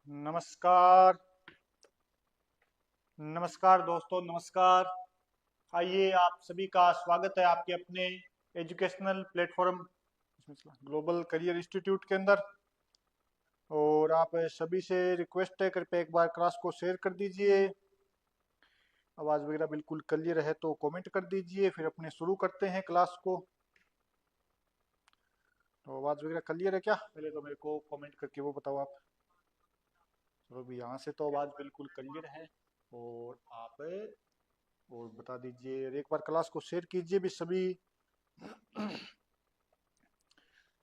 नमस्कार। नमस्कार दोस्तों, नमस्कार। आइए, आप सभी का स्वागत है आपके अपने educational platform global career institute के अंदर। और आप सभी से रिक्वेस्ट है, कृपया एक बार क्लास को शेयर कर दीजिए। आवाज़ वगैरह बिल्कुल क्लियर है तो कमेंट कर दीजिए, फिर अपने शुरू करते हैं क्लास को। तो आवाज़ वगैरह क्लियर है क्या? पहले तो मेरे को कमेंट करके वो बताओ आप। चलो भी, यहाँ से तो आवाज़ बिल्कुल क्लियर है। और आप और बता दीजिए, और एक बार क्लास को शेयर कीजिए भी सभी।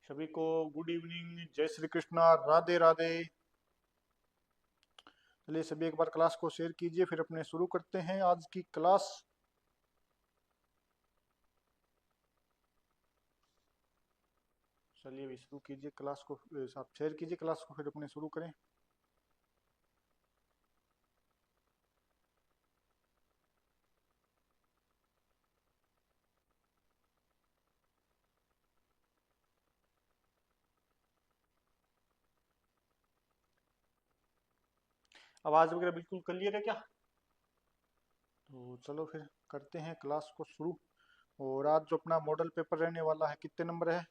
सभी को गुड इवनिंग, जय श्री कृष्णा, राधे राधे। चलिए सभी एक बार क्लास को शेयर कीजिए, फिर अपने शुरू करते हैं आज की क्लास। चलिए अभी शुरू कीजिए क्लास को, आप शेयर कीजिए क्लास को, फिर अपने शुरू करें। आवाज़ वगैरह बिल्कुल क्लियर है क्या? तो चलो फिर करते हैं क्लास को शुरू। और आज जो अपना मॉडल पेपर रहने वाला है, कितने नंबर है?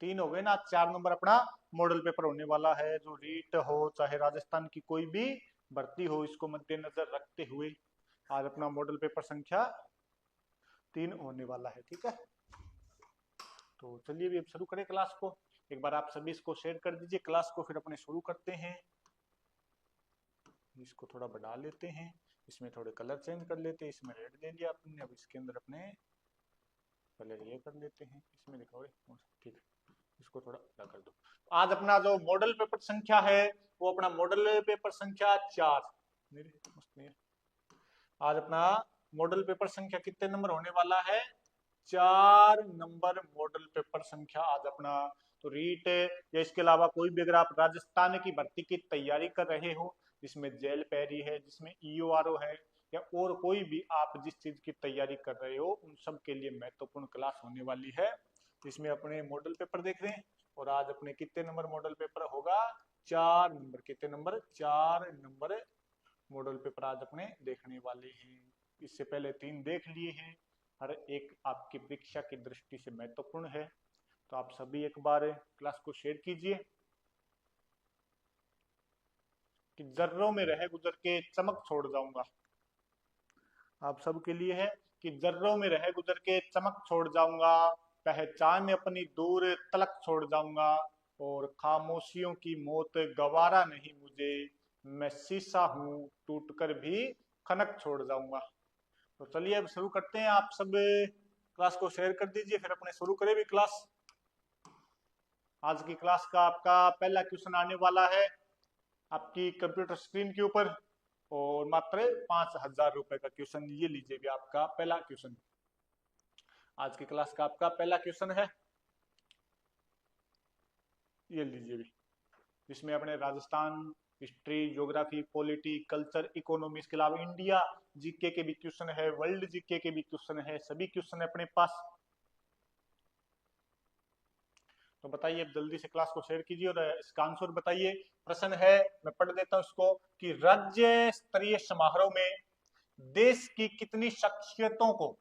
3 हो गए ना। 4 नंबर अपना मॉडल पेपर होने वाला है। जो रीट हो चाहे राजस्थान की कोई भी भर्ती हो, इसको मद्देनजर रखते हुए आज अपना मॉडल पेपर संख्या 3 होने वाला है। ठीक है, तो चलिए भी अब शुरू करें क्लास को। एक बार आप सभी इसको शेयर कर दीजिए क्लास को, फिर अपने शुरू करते हैं। इसको थोड़ा बढ़ा लेते हैं, इसमें थोड़े कलर चेंज कर लेते हैं। इसमें रेड दे दिया आपने, अब इसके अंदर अपने कलर ये कर लेते हैं। इसमें दिखाओ, ठीक है, इसको थोड़ा बड़ा कर दो। आज अपना जो मॉडल पेपर संख्या है, वो अपना मॉडल पेपर संख्या 4। आज अपना मॉडल पेपर संख्या कितने नंबर होने वाला है? 4 नंबर मॉडल पेपर संख्या आज अपना। तो रीट या इसके अलावा कोई भी, अगर आप राजस्थान की भर्ती की तैयारी कर रहे हो, जिसमें जेल पैरी है, जिसमें ईओआरओ है, या और कोई भी आप जिस चीज की तैयारी कर रहे हो, उन सब के लिए महत्वपूर्ण क्लास होने वाली है। इसमें अपने मॉडल पेपर देख रहे हैं। और आज अपने कितने नंबर मॉडल पेपर होगा? 4 नंबर। कितने नंबर? 4 नंबर मॉडल पेपर आज अपने देखने वाले हैं। इससे पहले 3 देख लिए हैं। हर एक आपकी परीक्षा की दृष्टि से महत्वपूर्ण है। तो आप सभी एक बार क्लास को शेयर कीजिए। कि जर्रों में रह गुजर के चमक छोड़ जाऊंगा। आप सबके लिए है कि जर्रों में रह गुजर के चमक छोड़ जाऊंगा, पहचान अपनी दूर तलक छोड़ जाऊंगा, और खामोशियों की मौत गवारा नहीं मुझे, मैं शीशा हूं टूटकर भी खनक छोड़ जाऊंगा। तो चलिए अब शुरू करते हैं। आप सब क्लास को शेयर कर दीजिए, फिर अपने शुरू करें भी क्लास। आज की क्लास का आपका पहला क्वेश्चन आने वाला है आपकी कंप्यूटर स्क्रीन के ऊपर। और मात्र 5,000 रुपए का क्वेश्चन, ये लीजिए भी आपका पहला क्वेश्चन। आज की क्लास का आपका पहला क्वेश्चन है, ये लीजिए भी। जिसमें अपने Rajasthan, history, geography, polity, culture, economy, इसके अलावा इंडिया जीके के भी क्वेश्चन है, वर्ल्ड जीके के भी क्वेश्चन है। सभी क्वेश्चन है अपने पास। तो बताइए, अब जल्दी से क्लास को शेयर कीजिए और इसका आंसर बताइए। प्रश्न है, मैं पढ़ देता हूं इसको, कि राज्य स्तरीय समारोह में देश की कितनी शख्सियतों को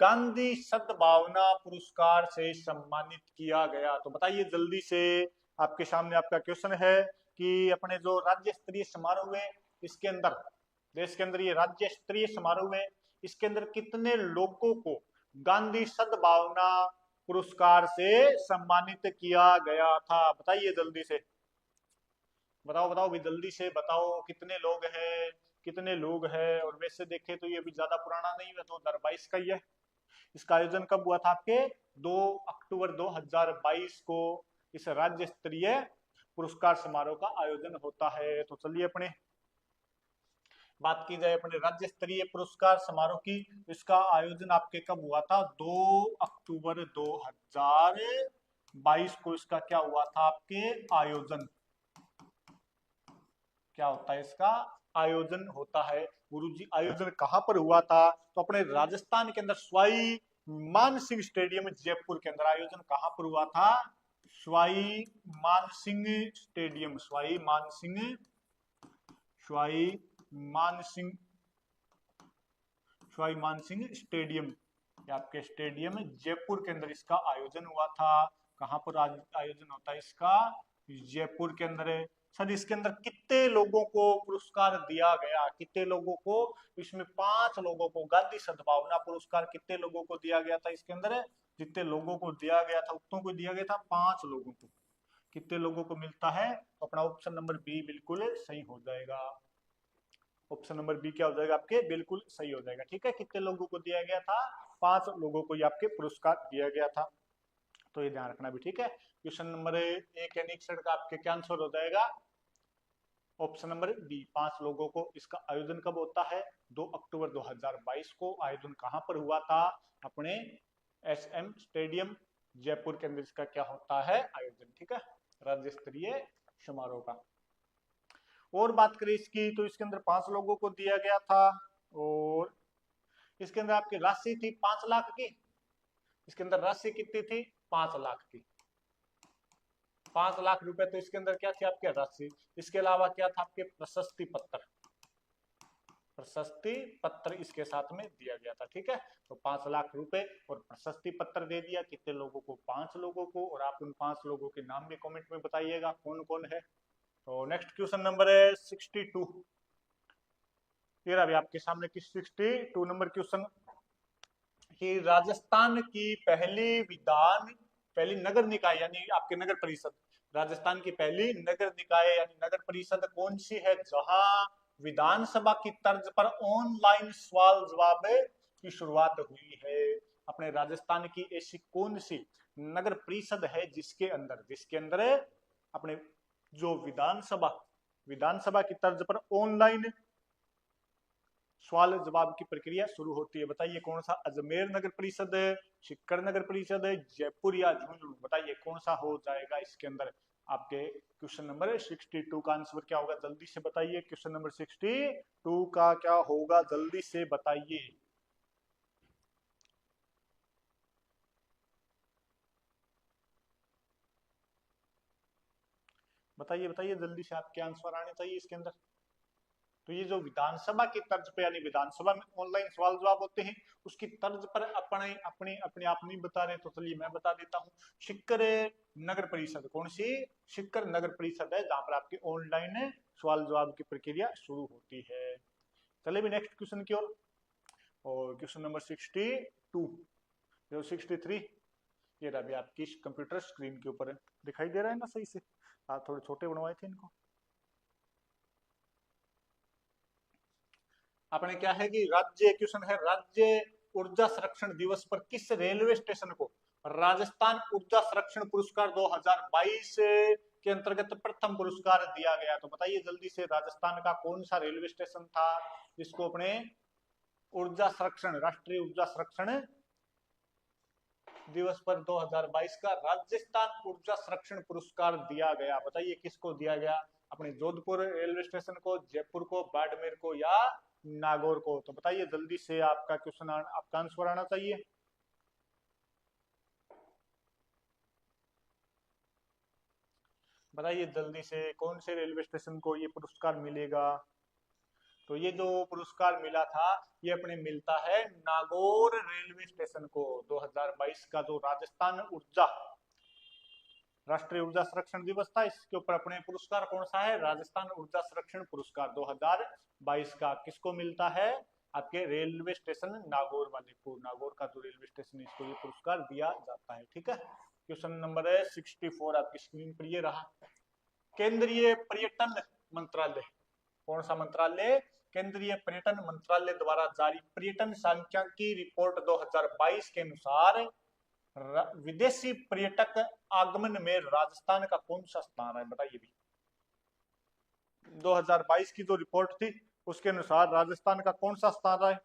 गांधी सद्भावना पुरस्कार से सम्मानित किया गया? तो बताइए जल्दी से। आपके सामने आपका क्वेश्चन है कि अपने जो राज्य स्तरीय समारोह है, इसके अंदर, देश के अंदर ये राज्य स्तरीय समारोह है, इसके अंदर कितने लोगों को गांधी सद्भावना पुरस्कार से सम्मानित किया गया था? बताइए जल्दी से, बताओ बताओ भी, जल्दी से बताओ कितने लोग हैं, कितने लोग हैं। और वैसे देखें तो ये भी ज्यादा पुराना नहीं है, 2022 का ही है। इसका आयोजन कब हुआ था? आपके 2 अक्टूबर 2022 को इस राज्य स्तरीय पुरस्कार समारोह का आयोजन होता है। तो चलिए अपने बात की जाए अपने राज्य स्तरीय पुरस्कार समारोह की, इसका आयोजन आपके कब हुआ था? 2 अक्टूबर 2022 को इसका क्या हुआ था? आपके आयोजन क्या होता है? इसका आयोजन होता है। गुरुजी, आयोजन कहाँ पर हुआ था? तो अपने राजस्थान के अंदर सवाई मान सिंह स्टेडियम जयपुर के अंदर आयोजन कहाँ पर हुआ था? सवाई मानसिंह स्टेडियम, सवाई मानसिंह स्टेडियम, ये आपके स्टेडियम जयपुर के अंदर इसका आयोजन हुआ था। कहां पर आयोजन होता है इसका? जयपुर के अंदर। सर इसके अंदर कितने लोगों को पुरस्कार दिया गया? कितने लोगों को? इसमें 5 लोगों को गांधी सद्भावना पुरस्कार कितने लोगों को दिया गया था इसके अंदर? जितने लोगों को दिया गया था उतनों को दिया गया था, 5 लोगों को। कितने लोगों को मिलता है? तो अपना ऑप्शन नंबर बी बिल्कुल सही हो जाएगा। ऑप्शन नंबर बी क्या हो जाएगा आपके? बिल्कुल सही हो जाएगा। ठीक है, कितने लोगों को दिया गया था? 5 लोगों को ये आपके पुरस्कार दिया गया था, तो ये ध्यान रखना भी। ठीक है, क्वेश्चन नंबर 1 यानी 61 का आपके क्या आंसर हो जाएगा? ऑप्शन नंबर बी, 5 लोगों को। इसका आयोजन कब होता है? 2 अक्टूबर 2022 को। आयोजन कहां पर हुआ था? अपने SM स्टेडियम जयपुर के अंदर इसका क्या होता है? आयोजन। ठीक है, राज्य स्तरीय समारोह का। और बात करें इसकी, तो इसके अंदर 5 लोगों को दिया गया था, और इसके अंदर आपकी राशि थी 5 लाख की। इसके अंदर राशि कितनी थी? 5 लाख की। 5 लाख रुपए तो इसके अंदर क्या थी आपके? राशि। इसके अलावा क्या था आपके? प्रशस्ति पत्र। प्रशस्ति पत्र इसके साथ में दिया गया था। ठीक है, तो 5 लाख रुपए और प्रशस्ति पत्र दे दिया। कितने लोगों को? 5 लोगों को। और आप उन 5 लोगों के नाम भी कमेंट में बताइएगा कौन कौन है। तो नेक्स्ट क्वेश्चन नंबर है 62। ये रहा आपके सामने की 62 नंबर क्वेश्चन कि राजस्थान की पहली नगर निकाय यानी आपके नगर परिषद, राजस्थान की पहली नगर निकाय यानी नगर परिषद कौन सी है जहां विधानसभा की तर्ज पर ऑनलाइन सवाल जवाब की शुरुआत हुई है? अपने राजस्थान की ऐसी कौन सी नगर परिषद है जिसके अंदर अपने जो विधानसभा की तर्ज पर ऑनलाइन सवाल जवाब की प्रक्रिया शुरू होती है? बताइए कौन सा? अजमेर नगर परिषद, सीकर नगर परिषद, जयपुर या झुंझुनू? बताइए कौन सा हो जाएगा इसके अंदर? आपके क्वेश्चन नंबर 62 का आंसर क्या होगा? जल्दी से बताइए। क्वेश्चन नंबर 62 का क्या होगा? जल्दी से बताइए। बताइए बताइए जल्दी से, आपके आंसर आने चाहिए इसके अंदर। तो ये जो विधानसभा की तर्ज पे यानी विधानसभा में ऑनलाइन सवाल जवाब होते हैं, उसकी तर्ज पर अपने आप नहीं बता रहे, तो चलिए मैं बता देता हूँ। शिक्कर नगर परिषद, कौन सी? शिक्कर नगर परिषद है जहां पर आपकी ऑनलाइन सवाल जवाब की प्रक्रिया शुरू होती है। चलिए भी नेक्स्ट क्वेश्चन की ओर। और क्वेश्चन नंबर 62 जो 63, ये रहा भी आपकी कंप्यूटर स्क्रीन के ऊपर दिखाई दे रहा है ना सही से? आप थोड़े छोटे बनवाए थे इनको। अपने क्या है कि राज्य क्वेश्चन है, राज्य ऊर्जा संरक्षण दिवस पर किस रेलवे स्टेशन को राजस्थान ऊर्जा संरक्षण पुरस्कार 2022 के अंतर्गत प्रथम पुरस्कार दिया गया? तो बताइए जल्दी से, राजस्थान का कौन सा रेलवे स्टेशन था जिसको अपने ऊर्जा संरक्षण, राष्ट्रीय ऊर्जा संरक्षण दिवस पर 2022 का राजस्थान ऊर्जा संरक्षण पुरस्कार दिया गया? बताइए किसको दिया गया? अपने जोधपुर रेलवे स्टेशन को, जयपुर को, बाड़मेर को या नागौर को? तो बताइए जल्दी से, आपका क्वेश्चन आपका आंसर आना चाहिए। बताइए जल्दी से कौन से रेलवे स्टेशन को ये पुरस्कार मिलेगा? तो ये जो पुरस्कार मिला था ये अपने मिलता है नागौर रेलवे स्टेशन को। 2022 का जो राजस्थान ऊर्जा राष्ट्रीय ऊर्जा संरक्षण दिवस था, इसके ऊपर अपने पुरस्कार कौन सा है? राजस्थान ऊर्जा संरक्षण पुरस्कार 2022 का किसको मिलता है? आपके रेलवे स्टेशन नागौर वाले को, नागौर का जो रेलवे स्टेशन है इसको ये पुरस्कार दिया जाता है। ठीक है, क्वेश्चन नंबर है 64 आपकी स्क्रीन पर ये रहा। केंद्रीय पर्यटन मंत्रालय, कौन सा मंत्रालय? केंद्रीय पर्यटन मंत्रालय द्वारा जारी पर्यटन सांख्यिकी रिपोर्ट 2022 के अनुसार विदेशी पर्यटक आगमन में राजस्थान का कौन सा स्थान है? बताइए भी। 2022 की जो रिपोर्ट थी उसके अनुसार राजस्थान का कौन सा स्थान रहा है?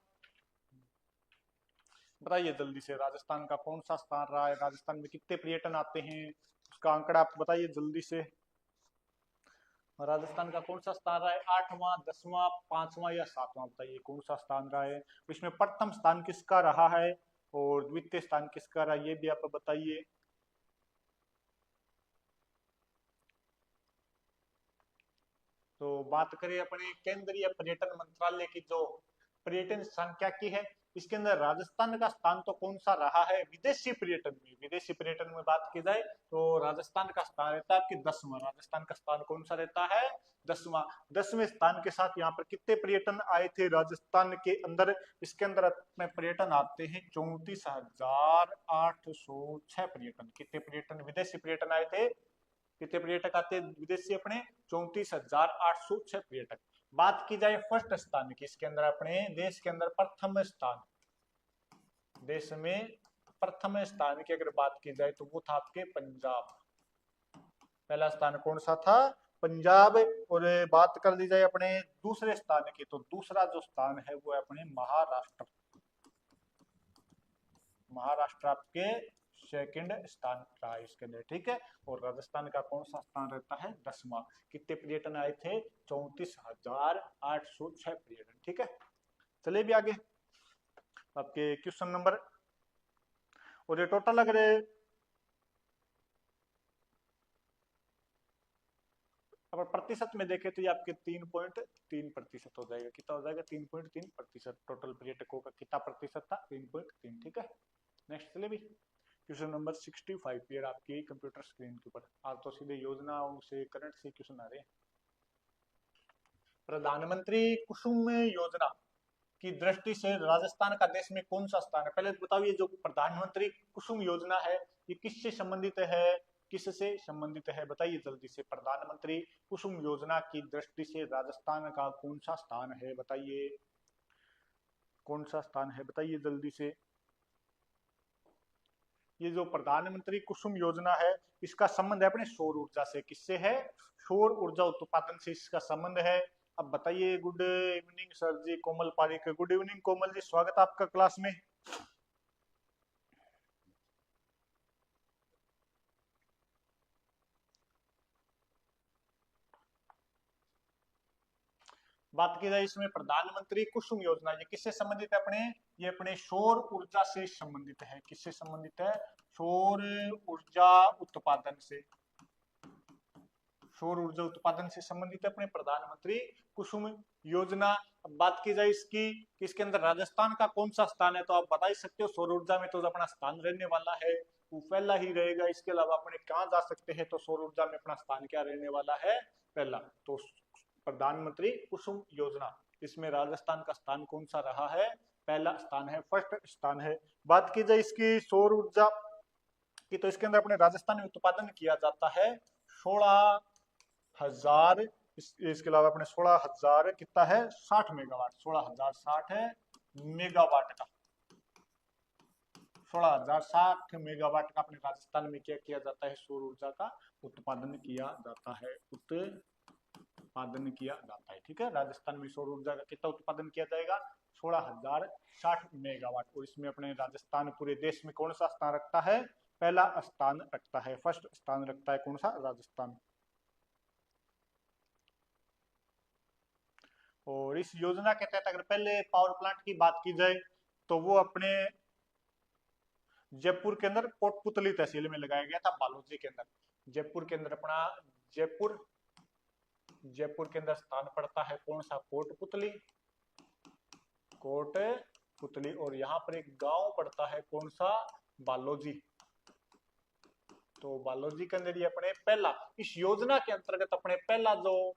बताइए जल्दी से, राजस्थान का कौन सा स्थान रहा है? राजस्थान में कितने पर्यटन आते हैं उसका आंकड़ा आप बताइए जल्दी से। राजस्थान का कौन सा स्थान रहा है? 8वां, 10वां, 5वां या 7वां? बताइए कौन सा स्थान रहा है? इसमें प्रथम स्थान किसका रहा है और द्वितीय स्थान किसका रहा है, ये भी आप बताइए। तो बात करें अपने केंद्रीय पर्यटन मंत्रालय की जो पर्यटन संख्या की है, इसके अंदर राजस्थान का स्थान तो कौन सा रहा है विदेशी पर्यटन में? विदेशी पर्यटन में बात की जाए तो राजस्थान का स्थान रहता है आपकी 10वां। राजस्थान का स्थान कौन सा रहता है? 10वां। 10वें स्थान के साथ यहाँ पर कितने पर्यटन आए थे राजस्थान के अंदर? इसके अंदर अपने पर्यटन आते हैं 34,806 पर्यटन। कितने पर्यटन विदेशी पर्यटन आए थे? कितने पर्यटक आते हैं विदेशी अपने? 34,806 पर्यटक। बात की जाए फर्स्ट स्थान की, इसके अंदर अपने देश के अंदर प्रथम स्थान, देश में प्रथम स्थान की अगर बात की जाए तो वो था आपके पंजाब। पहला स्थान कौन सा था? पंजाब। और बात कर दी जाए अपने दूसरे स्थान की, तो दूसरा जो स्थान है वो है अपने महाराष्ट्र। महाराष्ट्र आपके सेकंड स्थान रहा है इसके अंदर, ठीक है। और राजस्थान का कौन सा स्थान रहता है? 10वां। कितने पर्यटन आए थे? 34,806 पर्यटन, ठीक है। चलिए भी आगे आपके क्वेश्चन नंबर, और ये टोटल अगर अगर प्रतिशत में देखें तो ये आपके 3.3% हो जाएगा। कितना हो जाएगा? 3.3%। टोटल पर्यटकों का कितना प्रतिशत था? 3.3, ठीक है। नेक्स्ट चलिए भी क्वेश्चन नंबर 65 पे आपकी कंप्यूटर स्क्रीन के ऊपर। आज तो सीधे योजनाओं से करंट से क्वेश्चन आ रहे हैं। प्रधानमंत्री कुसुम योजना की दृष्टि से राजस्थान का देश में कौन सा स्थान है? पहले बताओ ये जो प्रधानमंत्री कुसुम योजना है ये किससे संबंधित है? किससे संबंधित है बताइए जल्दी से। प्रधानमंत्री कुसुम योजना की दृष्टि से राजस्थान का कौन सा स्थान है बताइए? कौन सा स्थान है बताइए जल्दी से। ये जो प्रधानमंत्री कुसुम योजना है इसका संबंध है अपने सौर ऊर्जा से। किससे है? सौर ऊर्जा उत्पादन से इसका संबंध है। अब बताइए। गुड इवनिंग सर जी, कोमल पारिक। गुड इवनिंग कोमल जी, स्वागत है आपका क्लास में। बात की जाए इसमें प्रधानमंत्री कुसुम योजना ये किससे संबंधित है अपने? ये अपने सौर ऊर्जा से संबंधित है। किससे संबंधित है? सौर ऊर्जा उत्पादन से। सौर ऊर्जा उत्पादन से संबंधित है अपने प्रधानमंत्री कुसुम योजना। अब बात की जाए इसकी कि इसके अंदर राजस्थान का कौन सा स्थान है, तो आप बता ही सकते हो। सौर ऊर्जा में तो अपना स्थान रहने वाला है वो पहला ही रहेगा। इसके अलावा अपने कहाँ जा सकते हैं? तो सौर ऊर्जा में अपना स्थान क्या रहने वाला है? पहला। तो प्रधानमंत्री कुसुम योजना, इसमें राजस्थान का स्थान कौन सा रहा है? पहला स्थान है, फर्स्ट स्थान है। बात की जाए इसकी सौर ऊर्जा की, तो इसके अंदर अपने राजस्थान में उत्पादन किया जाता है 16,000। इसके अलावा अपने 16,000 कितना है? 60 मेगावाट। 16,060 है मेगावाट का। 16,060 मेगावाट का अपने राजस्थान में क्या किया जाता है? सौर ऊर्जा का उत्पादन किया जाता है। उत्पादन किया जाता है, ठीक है। राजस्थान में सौर ऊर्जा का कितना उत्पादन किया जाएगा? 16,060 मेगावाट। और इसमें अपने राजस्थान पूरे देश में कौन सा स्थान रखता है? पहला स्थान रखता है, फर्स्ट स्थान रखता है। कौन सा? राजस्थान। और इस योजना के तहत अगर पहले पावर प्लांट की बात की जाए तो वो अपने जयपुर के अंदर कोटपुतली तहसील में लगाया गया था, बालोजी के अंदर। जयपुर के अंदर अपना जयपुर जयपुर के अंदर स्थान पड़ता है कौन सा? कोटपुतली। कोटपुतली। और यहाँ पर एक गांव पड़ता है कौन सा? बालोजी। तो बालोजी के अंदर ये अपने पहला, इस योजना के अंतर्गत अपने पहला जो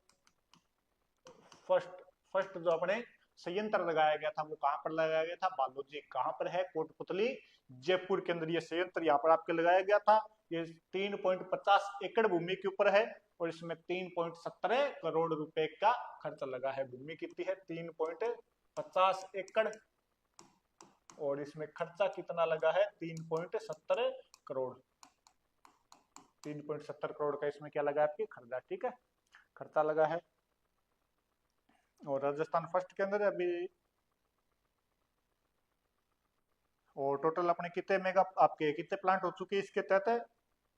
फर्स्ट जो अपने संयंत्र लगाया गया था वो कहां पर लगाया गया था? बालोजी। कहां पर है? कोटपुतली जयपुर के अंदर ये संयंत्र यहाँ पर आपके लगाया गया था। ये 3.50 एकड़ भूमि के ऊपर है और इसमें 3.17 करोड़ रुपए का खर्च लगा है। भूमि कितनी है? 3.50 एकड़। और इसमें खर्चा कितना लगा है? 3.70 करोड़। 3.70 करोड़ का इसमें क्या लगा है आपकी? खर्चा, ठीक है। खर्चा लगा है। और राजस्थान फर्स्ट के अंदर अभी, और टोटल अपने कितने मेगा आपके कितने प्लांट हो चुके हैं इसके तहत?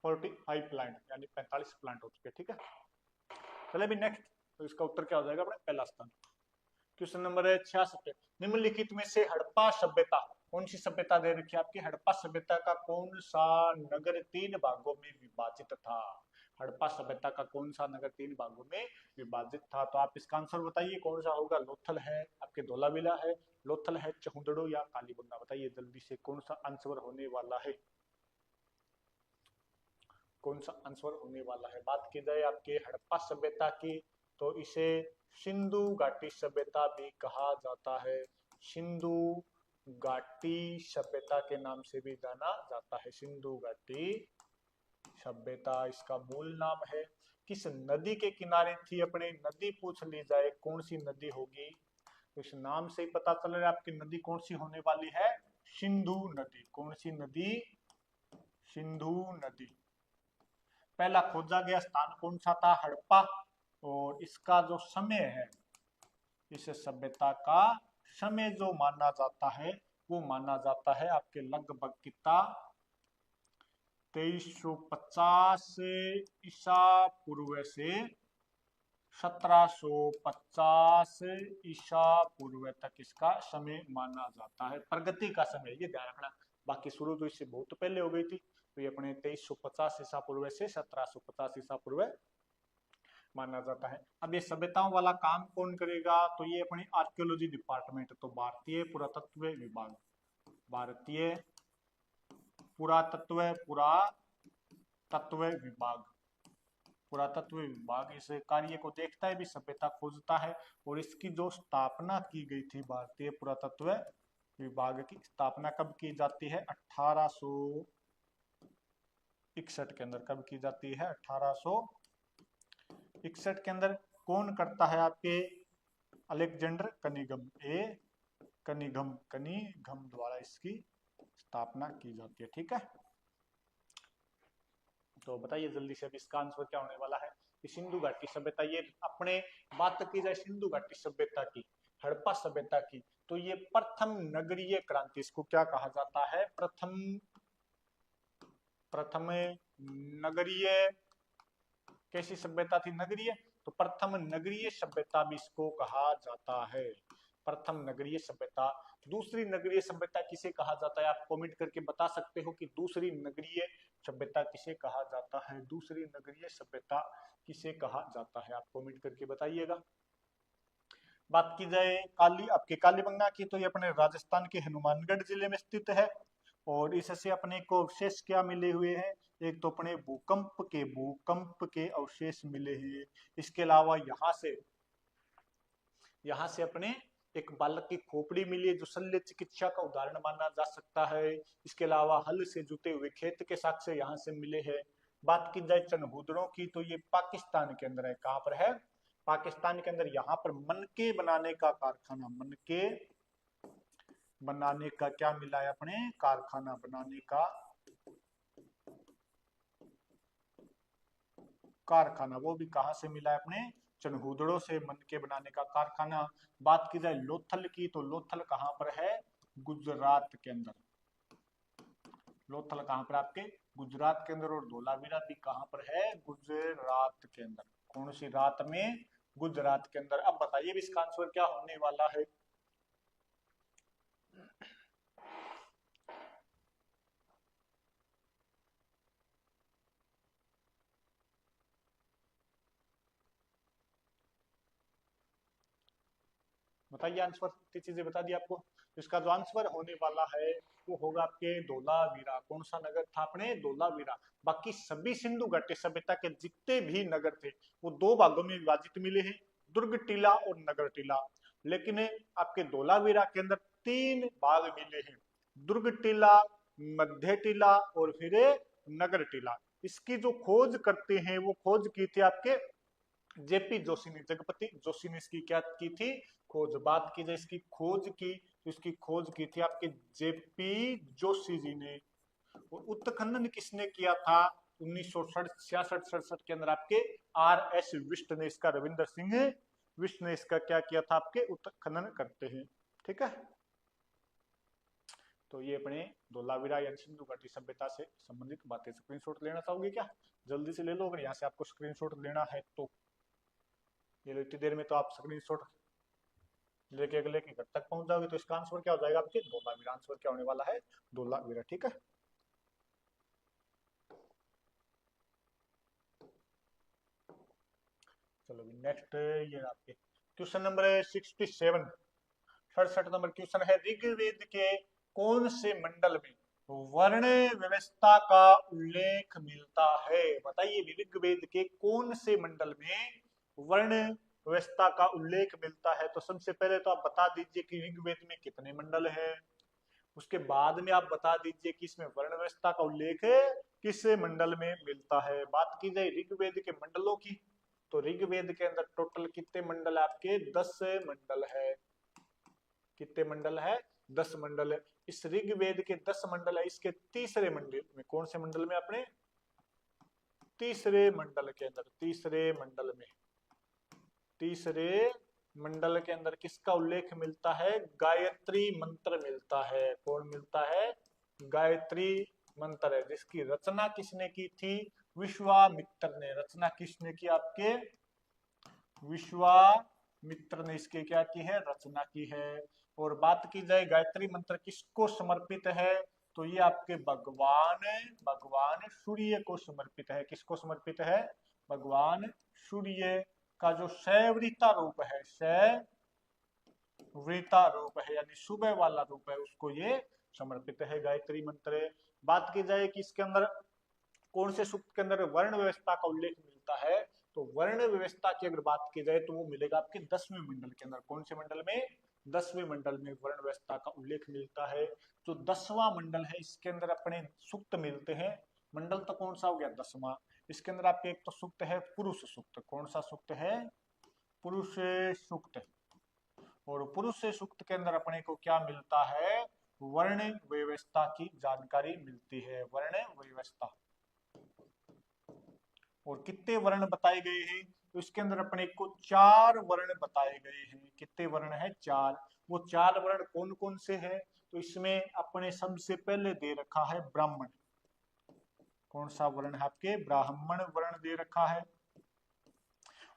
45 प्लांट, यानी 45 प्लांट हो चुके हैं, ठीक है। चले भी नेक्स्ट। तो इसका उत्तर क्या हो जाएगा अपने? पहला स्थान। क्वेश्चन नंबर है 66। निम्नलिखित में से हड़प्पा सभ्यता, कौन सी सभ्यता दे रखी है आपकी? हड़प्पा सभ्यता का कौन सा नगर 3 भागों में विभाजित था? हड़प्पा सभ्यता का कौन सा नगर 3 भागों में विभाजित था? तो आप इसका आंसर बताइए कौन सा होगा। लोथल है, आपके धोलावीरा है, लोथल है, चहुंदड़ो या कालीबंगा। बताइए जल्दी से कौन सा आंसर होने वाला है, कौन सा आंसर होने वाला है। बात की जाए आपके हड़प्पा सभ्यता की तो इसे सिंधु घाटी सभ्यता भी कहा जाता है। सिंधु घाटी सभ्यता के नाम से भी जाना जाता है। सिंधु घाटी सभ्यता इसका मूल नाम है। किस नदी के किनारे थी, अपने नदी पूछ ली जाए कौन सी नदी होगी, तो इस नाम से ही पता चल रहा है आपकी नदी कौन सी होने वाली है, सिंधु नदी। कौन सी नदी, सिंधु नदी। पहला खोजा गया स्थान कौन सा था, हड़प्पा। और इसका जो समय है, इस सभ्यता का समय जो माना जाता है वो माना जाता है आपके लगभग कितना 2350 ईसा पूर्व से 1750 ईसा पूर्व तक इसका समय माना जाता है। प्रगति का समय, ये ध्यान रखना। बाकी शुरू तो इससे बहुत पहले हो गई थी, तो ये अपने 2350 ईसा पूर्व से 1750 ईसा पूर्व माना जाता है। अब ये सभ्यताओं वाला काम कौन करेगा, तो ये अपनी आर्कियोलॉजी डिपार्टमेंट, तो भारतीय पुरातत्व विभाग, भारतीय पुरातत्व विभाग, पुरातत्व विभाग इस कार्य को देखता है, भी सभ्यता खोजता है। और इसकी जो स्थापना की गई थी, भारतीय पुरातत्व विभाग की स्थापना कब की जाती है, 1861 के अंदर। कब की जाती है, 1861 के अंदर। कौन करता है, आपके अलेक्जेंडर कनिगम, कनिघम द्वारा इसकी स्थापना की जाती है। ठीक है, तो बताइए जल्दी से अब इसका आंसर क्या होने वाला है। सिंधु घाटी सभ्यता, ये अपने बात की जाए सिंधु घाटी सभ्यता की, हड़प्पा सभ्यता की, तो ये प्रथम नगरीय क्रांति, इसको क्या कहा जाता है, प्रथम नगरीय, कैसी सभ्यता थी, नगरीय, तो प्रथम नगरीय सभ्यता भी इसको कहा जाता है, प्रथम नगरीय सभ्यता। दूसरी नगरीय सभ्यता किसे कहा जाता है, आप कमेंट करके बता सकते हो कि दूसरी नगरीय सभ्यता किसे कहा जाता है, दूसरी नगरीय सभ्यता किसे कहा जाता है, आप कमेंट करके बताइएगा। बात की जाए आपके कालीबंगा की, तो ये अपने राजस्थान के हनुमानगढ़ जिले में स्थित है। और इससे अपने को अवशेष क्या मिले हुए हैं, एक तो अपने भूकंप के अवशेष मिले हैं। इसके अलावा यहाँ से अपने एक बालक की खोपड़ी मिली है, जो शल्य चिकित्सा का उदाहरण माना जा सकता है। इसके अलावा हल से जुते हुए खेत के साक्ष्य यहाँ से मिले हैं। बात की जाए चनहूदड़ों की, तो ये पाकिस्तान के अंदर है। कहाँ पर है, पाकिस्तान के अंदर। यहाँ पर मनके बनाने का कारखाना, मनके बनाने का क्या मिला है, अपने कारखाना बनाने का कारखाना, वो भी कहां से मिला है, अपने चनहूदड़ों से मनके बनाने का कारखाना। बात की जाए लोथल की, तो लोथल कहां पर है, गुजरात के अंदर। लोथल कहां पर, आपके गुजरात के अंदर। और धोलावीरा भी कहां पर है, गुजरात के अंदर। कौन सी रात में, गुजरात के अंदर। अब बताइए इसका आंसर क्या होने वाला है। बताइए आंसर, इतनी चीजें बता दी आपको। इसका जो आंसर होने वाला है वो होगा आपके धोलावीरा। कौन सा नगर था, अपने धोलावीरा। बाकी सभी सिंधु घाटी सभ्यता के जितने भी नगर थे वो 2 भागों में विभाजित मिले हैं, दुर्ग टीला और नगर टीला। लेकिन आपके धोलावीरा के अंदर 3 भाग मिले हैं, दुर्ग टीला, मध्य टीला और फिर नगर टीला। इसकी जो खोज करते हैं वो खोज की थी आपके जेपी जोशी ने, जगपति जोशी ने इसकी क्या की थी, खोज। बात की जाए इसकी खोज की, तो इसकी खोज की थी आपके जेपी जोशी जी ने। और उत्खनन किसने किया था, 1966-67 के अंदर आपके आर एस विष्ट ने इसका, रविंदर सिंह विष्ट ने इसका क्या किया था, आपके उत्खनन करते हैं। ठीक है, तो ये अपने धोलावीरा या सिंधु घाटी सभ्यता से संबंधित बातें। स्क्रीनशॉट लेना चाहोगे क्या, जल्दी से ले लो अगर यहाँ से आपको स्क्रीनशॉट लेना है तो। ये लो, इतनी देर में तो आप स्क्रीनशॉट लेके अगले के घर तक पहुंच जाओगे। तो इसका आंसर क्या हो जाएगा, आपके धोलावीरा। आंसर क्या होने वाला है, धोलावीरा। ठीक है, चलो नेक्स्ट ये आपके क्वेश्चन नंबर 67, 67 नंबर क्वेश्चन है, ऋग्वेद के कौन से मंडल में वर्ण व्यवस्था का उल्लेख मिलता है? बताइए ऋग्वेद के कौन से मंडल में वर्ण व्यवस्था का उल्लेख मिलता है? तो सबसे पहले तो आप बता दीजिए कि ऋग्वेद में कितने मंडल है, उसके बाद में आप बता दीजिए कि इसमें वर्ण व्यवस्था का उल्लेख किस मंडल में मिलता है। बात की जाए ऋग्वेद के मंडलों की, तो ऋग्वेद के अंदर टोटल कितने मंडल है आपके? 10 मंडल है। कितने मंडल है? 10 मंडल है। इस ऋग्वेद के 10 मंडल है, इसके तीसरे मंडल में, कौन से मंडल में? अपने तीसरे मंडल के अंदर, तीसरे मंडल में, तीसरे मंडल के अंदर किसका उल्लेख मिलता है? गायत्री मंत्र मिलता है। कौन मिलता है? गायत्री मंत्र है, जिसकी रचना किसने की थी? विश्वामित्र ने। रचना किसने की? आपके विश्वामित्र ने इसके क्या की है? रचना की है। और बात की जाए गायत्री मंत्र किसको समर्पित है, तो ये आपके भगवान भगवान सूर्य को समर्पित है। किसको समर्पित है? भगवान सूर्य का जो शैवृता रूप है, शैवृता रूप है यानी सुबह वाला रूप है, उसको ये समर्पित है गायत्री मंत्र। बात की जाए कि इसके अंदर कौन से सूक्त के अंदर वर्ण व्यवस्था का उल्लेख मिलता है, तो वर्ण व्यवस्था की अगर बात की जाए तो वो मिलेगा आपके 10वें मंडल के अंदर। कौन से मंडल में? 10वें मंडल में वर्ण व्यवस्था का उल्लेख मिलता है। जो 10वां मंडल है इसके अंदर अपने सूक्त मिलते हैं। मंडल तो कौन सा हो गया? 10वां। इसके अंदर आपके एक तो सूक्त है पुरुष सूक्त। कौन सा सूक्त है? पुरुष सूक्त। और पुरुष सूक्त के अंदर अपने को क्या मिलता है? वर्ण व्यवस्था की जानकारी मिलती है। वर्ण व्यवस्था। और कितने वर्ण बताए गए हैं, तो इसके अंदर अपने को 4 वर्ण बताए गए हैं। कितने वर्ण है? 4। वो 4 वर्ण कौन कौन से हैं, तो इसमें अपने सबसे पहले दे रखा है ब्राह्मण। कौन सा वर्ण है आपके? ब्राह्मण वर्ण दे रखा है।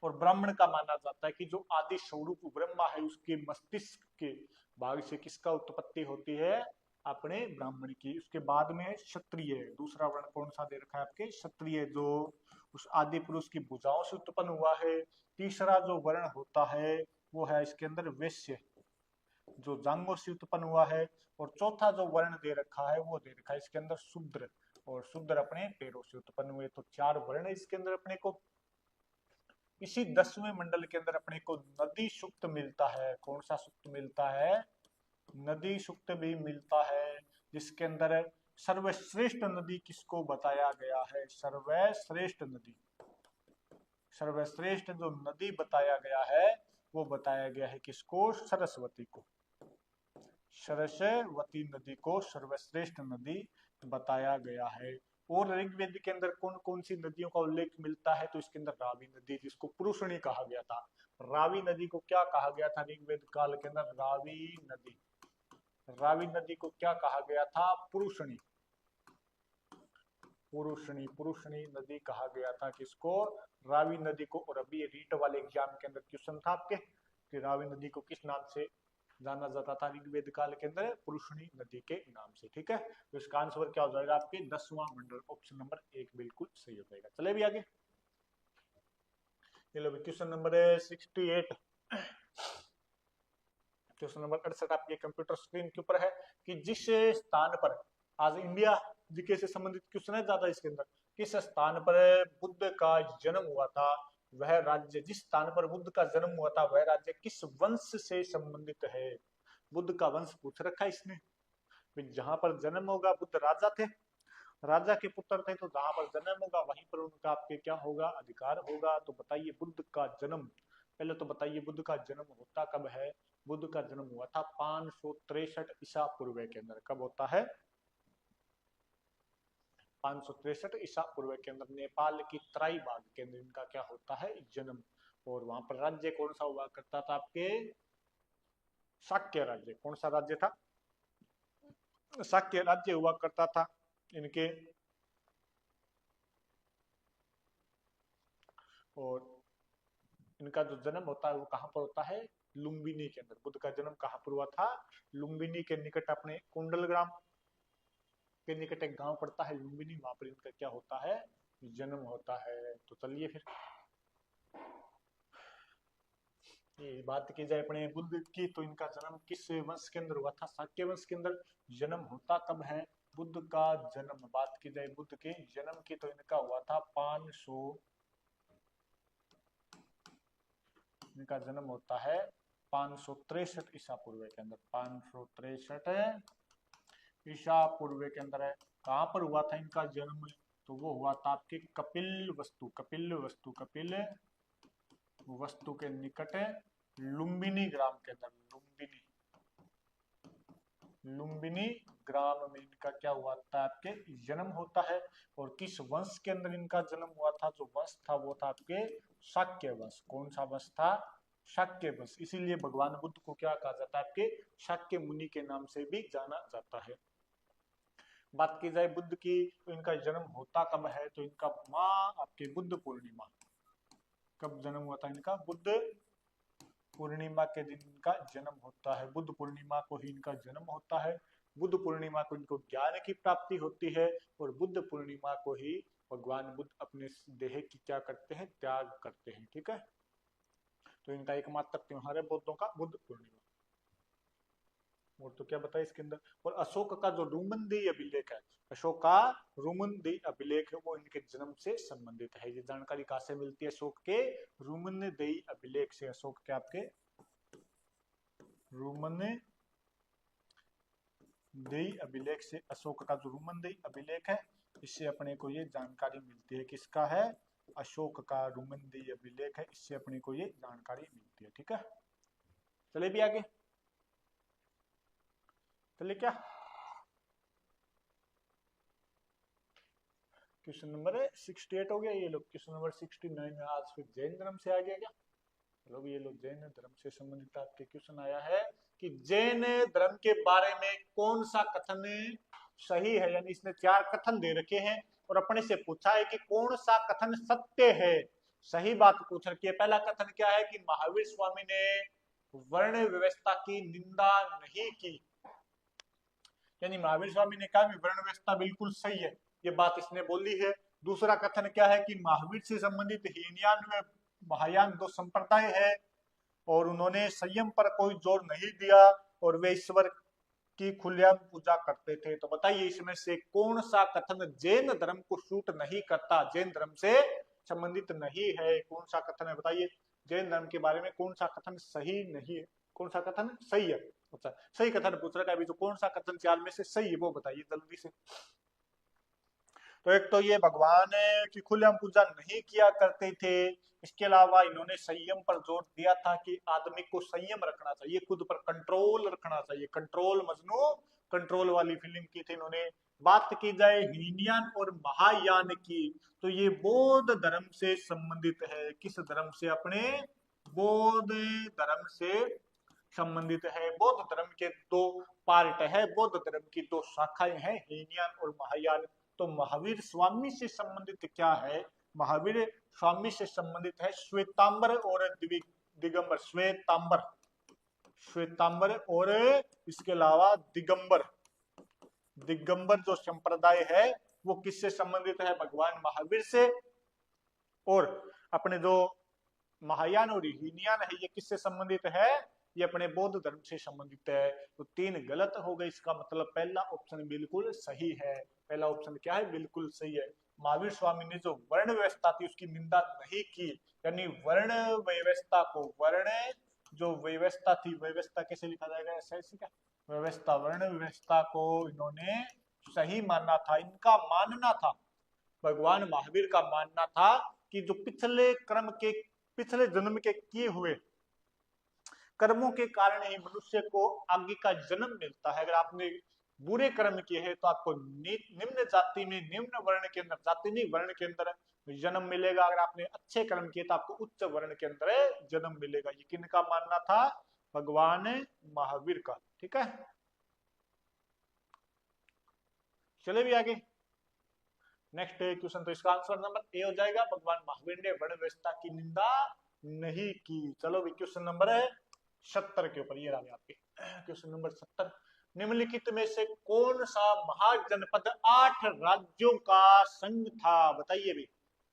और ब्राह्मण का माना जाता है कि जो आदि स्वरूप ब्रह्मा है, उसके मस्तिष्क के भाग से किसका उत्पत्ति होती है? अपने ब्राह्मण की। उसके बाद में है क्षत्रिय। दूसरा वर्ण कौन सा दे रखा है आपके? क्षत्रिय, जो उस आदि पुरुष की भुजाओं से उत्पन्न हुआ है। तीसरा जो वर्ण होता है वो है इसके अंदर वैश्य, जो जांगों से उत्पन्न हुआ है। और चौथा जो वर्ण दे रखा है वो दे रखा है इसके अंदर शूद्र, और शूद्र अपने पैरों से उत्पन्न हुए। तो 4 वर्ण इसके अंदर अपने को। इसी 10वें मंडल के अंदर अपने को नदी सूक्त मिलता है। कौन सा सूक्त मिलता है? नदी सूक्त भी मिलता है, जिसके अंदर सर्वश्रेष्ठ नदी किसको बताया गया है? सर्वश्रेष्ठ नदी, सर्वश्रेष्ठ जो नदी बताया गया है वो बताया गया है किसको? सरस्वती को। सरस्वती नदी को सर्वश्रेष्ठ नदी बताया गया है। और ऋग्वेद के अंदर कौन कौन सी नदियों का उल्लेख मिलता है, तो इसके अंदर रावी नदी, जिसको पुरुषणी कहा गया था। रावी नदी को क्या कहा गया था ऋग्वेद काल के अंदर? रावी नदी। रावी नदी को क्या कहा गया था? पुरुषणी। पुरुषणी, पुरुषणी नदी कहा गया था किसको? रावी नदी को। और अभी रीट वाले एग्जाम के अंदर क्वेश्चन था आपके कि रावी नदी को किस नाम से जाना जाता था ऋग्वेद काल के अंदर? पुरुषणी नदी के नाम से। ठीक है, तो इसका आंसर क्या हो जाएगा आपके? 10वां मंडल, ऑप्शन नंबर 1 बिल्कुल सही हो जाएगा। चले भी आगे, चलो क्वेश्चन नंबर 68, क्वेश्चन नंबर 68 आपके कंप्यूटर स्क्रीन के ऊपर है कि जिस स्थान पर, आज इंडिया जीके से संबंधित क्वेश्चन है ज्यादा इसके अंदर, किस स्थान पर बुद्ध का जन्म हुआ था, वह राज्य, जिस स्थान पर बुद्ध का जन्म हुआ था वह राज्य किस वंश से संबंधित है? बुद्ध का वंश पूछ रखा है इसने। जहां पर जन्म होगा, बुद्ध राजा थे, राजा के पुत्र थे, तो जहां पर जन्म होगा वहीं पर उनका आपके क्या होगा? अधिकार होगा। तो बताइए बुद्ध का जन्म, पहले तो बताइए बुद्ध का जन्म होता कब है? बुद्ध का जन्म हुआ था 563 ईसा पूर्व के अंदर। कब होता है? 563 ईसा पूर्व के अंदर नेपाल की तराई भाग के अंदर इनका क्या होता है? जन्म। और वहां पर राज्य कौन सा हुआ करता था आपके? शाक्य राज्य। कौन सा राज्य था? शाक्य राज्य हुआ करता था इनके। और इनका जो जन्म होता है वो कहाँ पर होता है? लुम्बिनी के अंदर। बुद्ध का जन्म कहाँ पर हुआ था? लुम्बिनी के निकट, अपने कुंडलग्राम के निकट एक गांव पड़ता है लुम्बिनी, वहां पर इनका क्या होता है? जन्म होता है। तो चलिए फिर ये बात की जाए अपने बुद्ध की, तो इनका जन्म किस वंश के अंदर हुआ था? शाक्य वंश के अंदर जन्म होता कब है बुद्ध का जन्म? बात की जाए बुद्ध के जन्म की, तो इनका हुआ था 500, इनका जन्म होता है 563 ईसा पूर्व के अंदर, 563 ईसा पूर्व के अंदर है। कहाँ पर हुआ था इनका जन्म? तो वो हुआ था आपके कपिल वस्तु, कपिल वस्तु, कपिल वस्तु के निकट लुम्बिनी ग्राम के अंदर, लुम्बिनी, लुम्बिनी ग्राम में इनका क्या हुआ था? आपके जन्म होता है। और किस वंश के अंदर इनका जन्म हुआ था? जो वंश था वो था आपके शाक्य वंश। कौन सा वंश था? शाक्य वंश। इसीलिए भगवान बुद्ध को क्या कहा जाता है? आपके शाक्य मुनि के नाम से भी जाना जाता है। बात की जाए बुद्ध की, तो इनका जन्म होता कब है? तो इनका माँ आपके बुद्ध पूर्णिमा, कब जन्म हुआ था इनका? बुद्ध पूर्णिमा के दिन इनका जन्म होता है। बुद्ध पूर्णिमा को ही इनका जन्म होता है। बुद्ध पूर्णिमा को इनको ज्ञान की प्राप्ति होती है, और बुद्ध पूर्णिमा को ही भगवान बुद्ध अपने देह की क्या करते हैं? त्याग करते हैं। ठीक है, तो इनका एकमात्र त्योहार है बौद्धों का बुद्ध पूर्णिमा। और तो क्या बताया इसके अंदर? और अशोक का जो रुमनदेही अभिलेख है, अशोक का रुमनदेही अभिलेख है, वो इनके जन्म से संबंधित है। ये जानकारी कहाँ से मिलती है? अशोक के रुमनदेही अभिलेख से। अशोक के आपके रुमनदेही अभिलेख से, अशोक का जो रुमनदेही अभिलेख है, इससे अपने को ये जानकारी मिलती है। किसका है? अशोक का रुमनदेही अभिलेख है, इससे अपने को ये जानकारी मिलती है। ठीक है, चले भी आगे, चले क्या? क्वेश्चन नंबर 68 हो गया। ये लोग क्वेश्चन नंबर 69 में आज फिर जैन धर्म से आ गया क्या? चलो ये लोग जैन धर्म से संबंधित आपके क्वेश्चन आया है कि जैन धर्म के बारे में कौन सा कथन सही है। यानी इसने 4 कथन दे रखे हैं और अपने से पूछा है कि कौन सा कथन सत्य है, सही बात पूछ रखी है। पहला कथन क्या है कि महावीर स्वामी ने वर्ण व्यवस्था की निंदा नहीं की, यानी महावीर स्वामी ने कहा वर्ण व्यवस्था बिल्कुल सही है, ये बात इसने बोली है। दूसरा कथन क्या है कि महावीर से संबंधित हीनयान व महायान 2 संप्रदाय है और उन्होंने संयम पर कोई जोर नहीं दिया और वे ईश्वर की खुलेआम पूजा करते थे। तो बताइए इसमें से कौन सा कथन जैन धर्म को सूट नहीं करता, जैन धर्म से संबंधित नहीं है? कौन सा कथन है बताइए? जैन धर्म के बारे में कौन सा कथन सही नहीं है, कौन सा कथन सही है? अच्छा, सही कथन पूछ रखा है अभी, तो कौन सा कथन 4 में से सही है वो बताइए जल्दी से। तो एक तो ये भगवान की खुलेआम पूजा नहीं किया करते थे। इसके अलावा इन्होंने संयम पर जोर दिया था कि आदमी को संयम रखना चाहिए, खुद पर कंट्रोल रखना चाहिए। कंट्रोल मजनू कंट्रोल वाली फीलिंग की थी इन्होंने। बात की जाए हीनयान और महायान की, तो ये बौद्ध धर्म से संबंधित है। किस धर्म से? अपने बौद्ध धर्म से संबंधित है। बौद्ध धर्म के 2 पार्ट है, बौद्ध धर्म की 2 शाखाएं हैं, हीनयान और महायान। तो महावीर स्वामी से संबंधित क्या है? महावीर स्वामी से संबंधित है श्वेतांबर और दिगंबर। श्वेतांबर, श्वेतांबर और इसके अलावा दिगंबर, दिगंबर जो संप्रदाय है वो किससे संबंधित है? भगवान महावीर से। और अपने जो महायान और हीनयान है ये किससे संबंधित है? ये अपने बौद्ध धर्म से संबंधित है। तो 3 गलत हो गए, इसका मतलब पहला ऑप्शन बिल्कुल सही है। पहला ऑप्शन क्या है? बिल्कुल सही है। महावीर स्वामी ने जो वर्ण व्यवस्था थी उसकी निंदा नहीं की, यानी वर्ण व्यवस्था को, वर्ण जो व्यवस्था थी, व्यवस्था कैसे लिखा जाएगा? ऐसे क्या? व्यवस्था, वर्ण व्यवस्था को इन्होंने सही माना था। इनका मानना था, भगवान महावीर का मानना था कि जो पिछले कर्म के, पिछले जन्म के किए हुए कर्मों के कारण ही मनुष्य को आगे का जन्म मिलता है। अगर आपने बुरे कर्म किए हैं तो आपको निम्न जाति में, निम्न वर्ण के अंदर, जाति नहीं वर्ण के अंदर जन्म मिलेगा। अगर आपने अच्छे कर्म किए तो आपको उच्च वर्ण के अंदर जन्म मिलेगा। ये किनका मानना था? भगवान महावीर का। ठीक है, चले भी आगे। नेक्स्ट क्वेश्चन, तो इसका आंसर नंबर ए हो जाएगा, भगवान महावीर ने वर्ण व्यवस्था की निंदा नहीं की। चलो भी क्वेश्चन नंबर 70 के ऊपर, ये रहा आपके क्वेश्चन नंबर 70। निम्नलिखित में से कौन सा महाजनपद 8 राज्यों का संघ था? बताइए भी,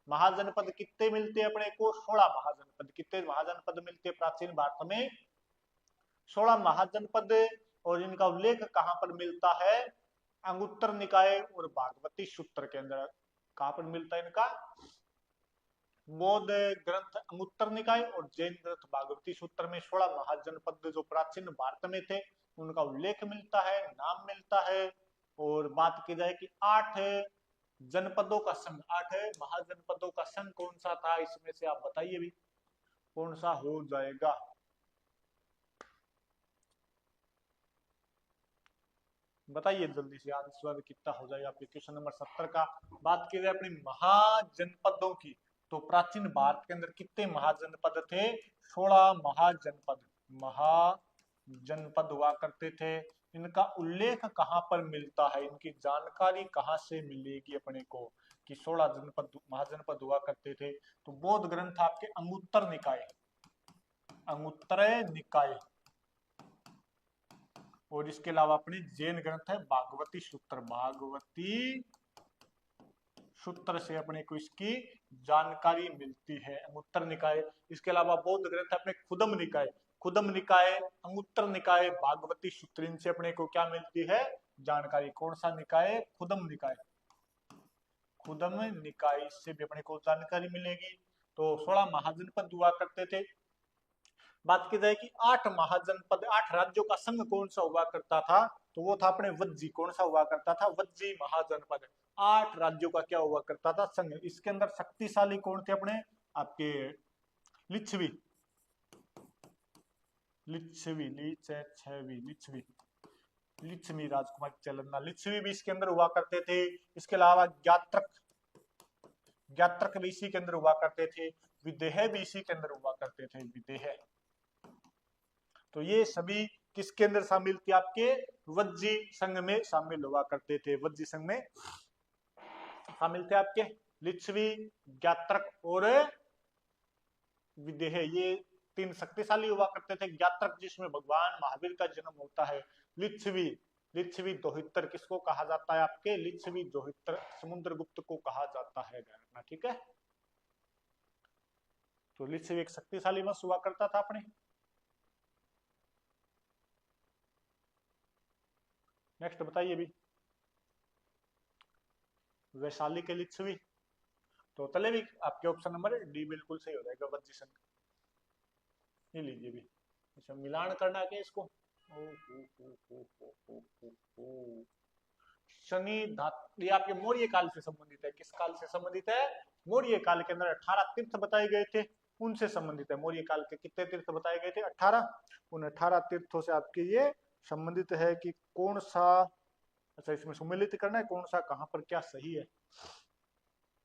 महाजनपद कितने मिलते हैं अपने को? 16 महाजनपद। कितने महाजनपद मिलते हैं प्राचीन भारत में? 16 महाजनपद। और इनका उल्लेख कहां पर मिलता है? अंगुत्तर निकाय और भागवती सूत्र के अंदर। कहां पर मिलता है इनका? बौद्ध ग्रंथ अंगुत्तर निकाय और जैन ग्रंथ भागवती सूत्र में 16 महाजनपद जो प्राचीन भारत में थे उनका उल्लेख मिलता है, नाम मिलता है। और बात की जाए कि 8 जनपदों का संघ, 8 महाजनपदों का संघ कौन सा था? इसमें से आप बताइए भी कौन सा हो जाएगा? बताइए जल्दी से, आंसर कितना हो जाएगा आपके क्वेश्चन नंबर 70 का। बात की जाए अपनी महाजनपदों की, तो प्राचीन भारत के अंदर कितने महाजनपद थे? 16 महाजनपद। महाजनपद हुआ करते थे। इनका उल्लेख कहां पर मिलता है? इनकी जानकारी कहां से मिलेगी अपने को कि 16 जनपद महाजनपद हुआ करते थे? तो बौद्ध ग्रंथ आपके अंगुत्तर निकाय, अंगुत्तर निकाय। और इसके अलावा अपनी जैन ग्रंथ है भागवती सूत्र, भागवती सूत्र से अपने को इसकी जानकारी मिलती है, अंगुत्तर निकाय। इसके अलावा बौद्ध ग्रंथ अपने खुदम निकाय, खुदम निकाय, अंगुत्तर निकाय, भागवती सूत्र, इनसे अपने को क्या मिलती है? जानकारी। कौन सा निकाय? खुदम निकाय, खुदम निकाय से भी अपने को जानकारी मिलेगी। तो 16 महाजनपद हुआ करते थे। बात की जाए कि 8 महाजनपद, 8 राज्यों का संघ कौन सा हुआ करता था? तो वो था अपने वज्जी। कौन सा हुआ करता था? वज्जी महाजनपद। 8 राज्यों का क्या हुआ करता था? संघ। इसके अंदर शक्तिशाली कौन थे अपने? आपके लिच्छवी, लिच्छवी, लिच्छवी, लिच्छवी राजकुमार चलना, लिच्छवी भी इसके अंदर हुआ करते थे। इसके अलावा ज्ञात्रक, ज्ञात्रक भी इसी के अंदर हुआ करते थे। विदेह भी इसी के अंदर हुआ करते थे, विदेह। तो ये सभी किसके अंदर शामिल थे? आपके वज्जी संघ में शामिल हुआ करते थे, वज्जी संघ में शामिल थे आपके लिच्छवी, ज्ञात्रक और विदेह। ये 3 शक्तिशाली हुआ करते थे। ज्ञात्रक जिसमें भगवान महावीर का जन्म होता है। लिच्छवी, लिच्छवी दोहित्र किसको कहा जाता है? आपके लिच्छवी दोहित्र समुद्रगुप्त को कहा जाता है। ठीक है, तो लिच्छवी एक शक्तिशाली वंश हुआ करता था अपने। नेक्स्ट बताइए भी, वैशाली के लिच्छवी। तो चले भी आपके ऑप्शन नंबर डी बिल्कुल सही हो जाएगा, वज्जी संघ। ये लीजिए भी। अच्छा, मिलान करना है क्या इसको? शनि धातु, ये आपके मौर्य काल से संबंधित है। किस काल से संबंधित है? मौर्य काल के अंदर 18 तीर्थ बताए गए थे, उनसे संबंधित है। मौर्य काल के कितने तीर्थ बताए गए थे? 18। उन 18 तीर्थों से आपके ये संबंधित है कि कौन सा, अच्छा इसमें सम्मिलित करना है कौन सा कहां पर क्या सही है,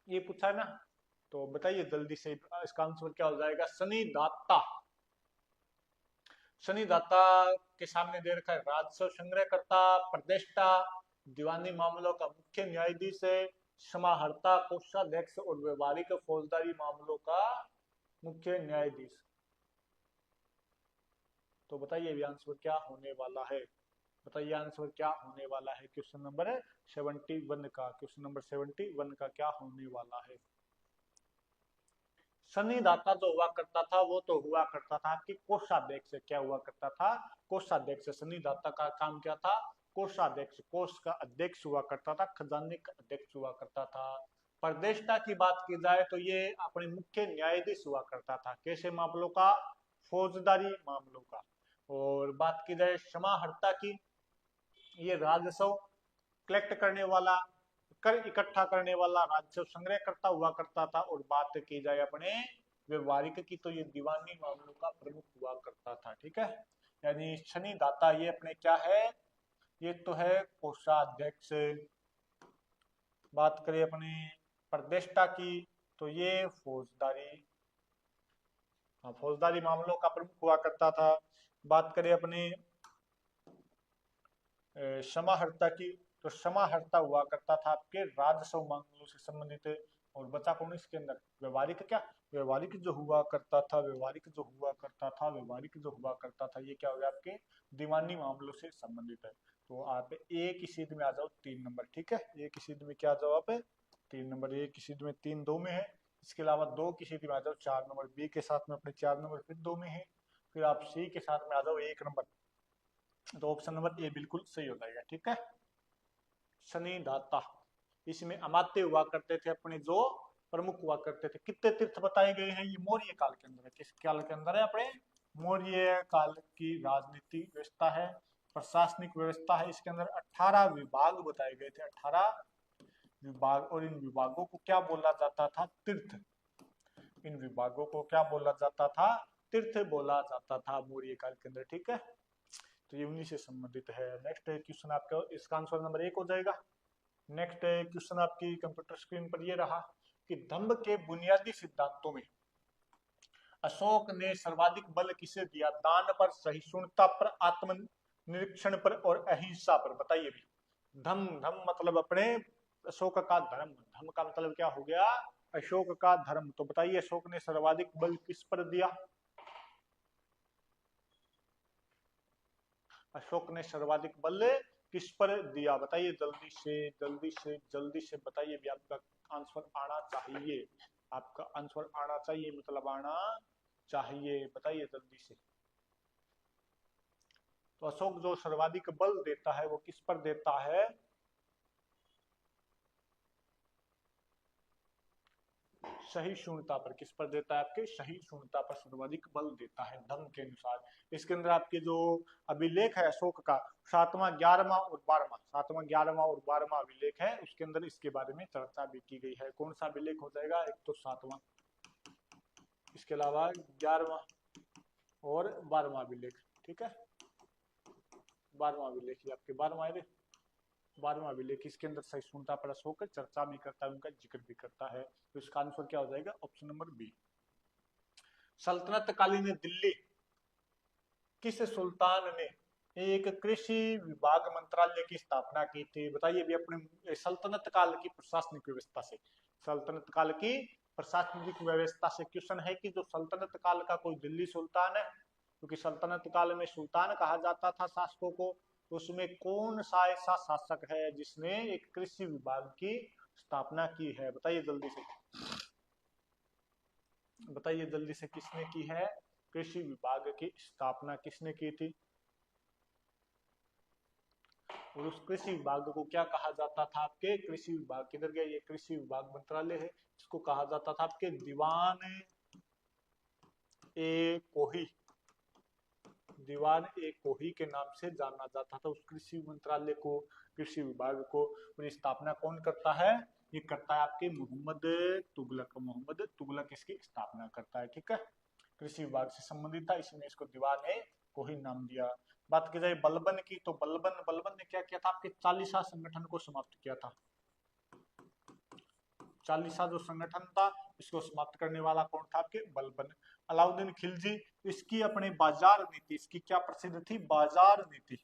ये पूछा है ना। तो बताइए जल्दी से, इसका आंसर क्या हो जाएगा? शनि दाता। शनि दाता के सामने दे रखा है राजस्व संग्रहकर्ता, प्रदेष्टा, दीवानी मामलों का मुख्य न्यायाधीश है, समाहर्ता, कोषाध्यक्ष और व्यवहारिक फौजदारी मामलों का मुख्य न्यायाधीश। तो बताइए भी आंसर क्या होने वाला है? बताइए आंसर क्या होने वाला है क्वेश्चन नंबर 71 का। क्वेश्चन नंबर 71 का क्या होने वाला है? शनि दाता जो हुआ करता था वो तो हुआ करता था आपकी कोषाध्यक्ष। क्या हुआ करता था? कोषाध्यक्ष। शनि दाता का काम क्या था? कोषाध्यक्ष, कोष का अध्यक्ष हुआ करता था, खजाने का अध्यक्ष हुआ करता था। प्रदेष्टा की बात की जाए तो ये अपने मुख्य न्यायाधीश हुआ करता था। कैसे मामलों का? फौजदारी मामलों का। और बात की जाए समाहर्ता की, ये राजस्व कलेक्ट करने वाला, कर इकट्ठा करने वाला, राजस्व संग्रह करता हुआ करता था। और बात की जाए अपने व्यवहारिक की, तो ये दीवानी मामलों का प्रमुख हुआ करता था। ठीक है, यानी शनि दाता ये अपने क्या है? ये तो है कोषाध्यक्ष। बात करें अपने प्रदेष्टा की, तो ये फौजदारी, हाँ फौजदारी मामलों का प्रमुख हुआ करता था। बात करें अपने समाहर्ता की, तो समाहर्ता हुआ करता था आपके राजस्व मामलों से संबंधित। और बचा कौन इसके अंदर? व्यवहारिक। क्या व्यवहारिक जो हुआ करता था, व्यवहारिक जो हुआ करता था, व्यवहारिक जो हुआ करता था, ये क्या हो गया आपके? दीवानी मामलों से संबंधित है। तो आप एक ही सीध में आ जाओ 3 नंबर। ठीक है, एक ही सीध में क्या आ जाओ आप? 3 नंबर। एक ही सीध में 3 2 में है, इसके अलावा 2 की सीधी में आ जाओ 4 नंबर, बी के साथ में अपने 4 नंबर फिर 2 में है, फिर आप सी के साथ में आ जाओ 1 नंबर, तो ऑप्शन नंबर ए बिल्कुल सही हो जाएगा। ठीक है, शनि दाता, इसमें अमात्य हुआ करते थे अपने, जो प्रमुख हुआ करते थे। कितने तीर्थ बताए गए हैं? ये मौर्य काल के अंदर है। किस काल के अंदर है? अपने मौर्य काल की राजनीति व्यवस्था है, प्रशासनिक व्यवस्था है। इसके अंदर 18 विभाग बताए गए थे, 18 विभाग, और इन विभागों को क्या बोला जाता था? तीर्थ। इन विभागों को क्या बोला जाता था? तीर्थ बोला जाता था मौर्य काल के अंदर। ठीक है, तो ये उन्हीं से संबंधित है। नेक्स्ट क्वेश्चन आपका, इसका आंसर नंबर 1 हो जाएगा। नेक्स्ट क्वेश्चन आपकी कंप्यूटर स्क्रीन पर ये रहा कि धम्म के बुनियादी सिद्धांतों में अशोक ने सर्वाधिक बल किसे दिया? दान पर, सहिष्णुता पर, आत्मनिरीक्षण पर और अहिंसा पर। बताइए भी। धम्म, धम्म मतलब अपने अशोक का धर्म, धम्म का मतलब क्या हो गया? अशोक का धर्म। तो बताइए अशोक ने सर्वाधिक बल किस पर दिया? अशोक ने सर्वाधिक बल किस पर दिया? बताइए जल्दी से जल्दी से जल्दी से बताइए भी। आपका आंसर आना चाहिए, आपका आंसर आना चाहिए, मतलब आना चाहिए। बताइए जल्दी से। तो अशोक जो सर्वाधिक बल देता है वो किस पर देता है? सहिष्णुता पर। किस पर देता है? आपके सहिष्णुता पर सर्वाधिक बल देता है धर्म के अनुसार। इसके अंदर आपके जो अभिलेख है अशोक का, 7वां 11वां और 12वां, 7वां 11वां और 12वां अभिलेख है, उसके अंदर इसके बारे में चर्चा भी की गई है। कौन सा अभिलेख हो जाएगा? एक तो 7वां, इसके अलावा 11वां और 12वां अभिलेख। ठीक है, 12वां अभिलेख आपके 12वां है, 12वां अभिलेख। इसके अंदर सहिष्णुता पर अशोक चर्चा भी करता है, उनका जिक्र भी करता है। तो इसका आंसर क्या हो जाएगा? Option number B. सल्तनत कालीन दिल्ली किस सुल्तान ने एक कृषि विभाग मंत्रालय की स्थापना की थी? बताइए भी। अपने सल्तनत काल की प्रशासनिक व्यवस्था से, सल्तनत काल की प्रशासनिक व्यवस्था से क्वेश्चन है कि जो सल्तनत काल का कोई दिल्ली सुल्तान है, क्योंकि सल्तनत काल में सुल्तान कहा जाता था शासकों को, तो उसमें कौन सा ऐसा शासक है जिसने एक कृषि विभाग की स्थापना की है? बताइए जल्दी से, बताइए जल्दी से, किसने की है? कृषि विभाग की स्थापना किसने की थी? और उस कृषि विभाग को क्या कहा जाता था? आपके कृषि विभाग किधर गया? ये कृषि विभाग मंत्रालय है, इसको कहा जाता था आपके दीवान ए कोही, दीवान ए कोही के नाम से जाना जाता था उस कृषि मंत्रालय को, कृषि विभाग को। और स्थापना कौन करता है? ये करता है आपके मोहम्मद तुगलक, मोहम्मद तुगलक इसकी स्थापना करता है। ठीक है, कृषि विभाग से संबंधित था, इसमें इसको दीवान ए कोही नाम दिया। बात की जाए बलबन की, तो बलबन, बलबन ने क्या किया था? आपके चालीसा संगठन को समाप्त किया था। चालीसा जो संगठन था इसको समाप्त करने वाला कौन था? आपके बलबन। अलाउद्दीन खिलजी, इसकी अपने बाजार नीति, इसकी क्या प्रसिद्ध थी? बाजार नीति,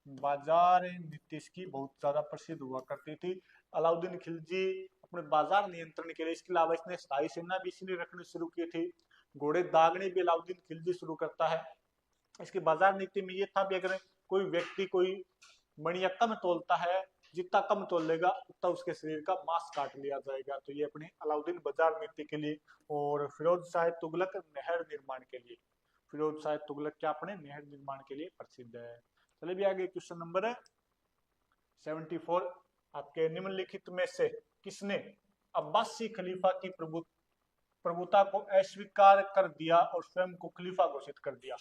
बाजार नीति इसकी बहुत ज्यादा प्रसिद्ध हुआ करती थी। अलाउद्दीन खिलजी अपने बाजार नियंत्रण के लिए, इसके अलावा इसने स्थायी सेना भी इसने रखनी शुरू की थी। घोड़े दागने भी अलाउद्दीन खिलजी शुरू करता है। इसकी बाजार नीति में ये था भी, अगर कोई व्यक्ति कोई मणिया कम तोलता है, जितना कम तोलेगा उतना उसके शरीर का मांस काट लिया जाएगा। तो ये अपने अलाउद्दीन बाजार नीति के लिए। और फिरोज शाह तुगलक नहर निर्माण के लिए, फिरोज शाह तुगलक क्या अपने नहर निर्माण के लिए प्रसिद्ध है। चलिए भी आगे क्वेश्चन नंबर 74, आपके निम्नलिखित में से किसने अब्बासी खलीफा की प्रभुता को अस्वीकार कर दिया और स्वयं को खलीफा घोषित कर दिया?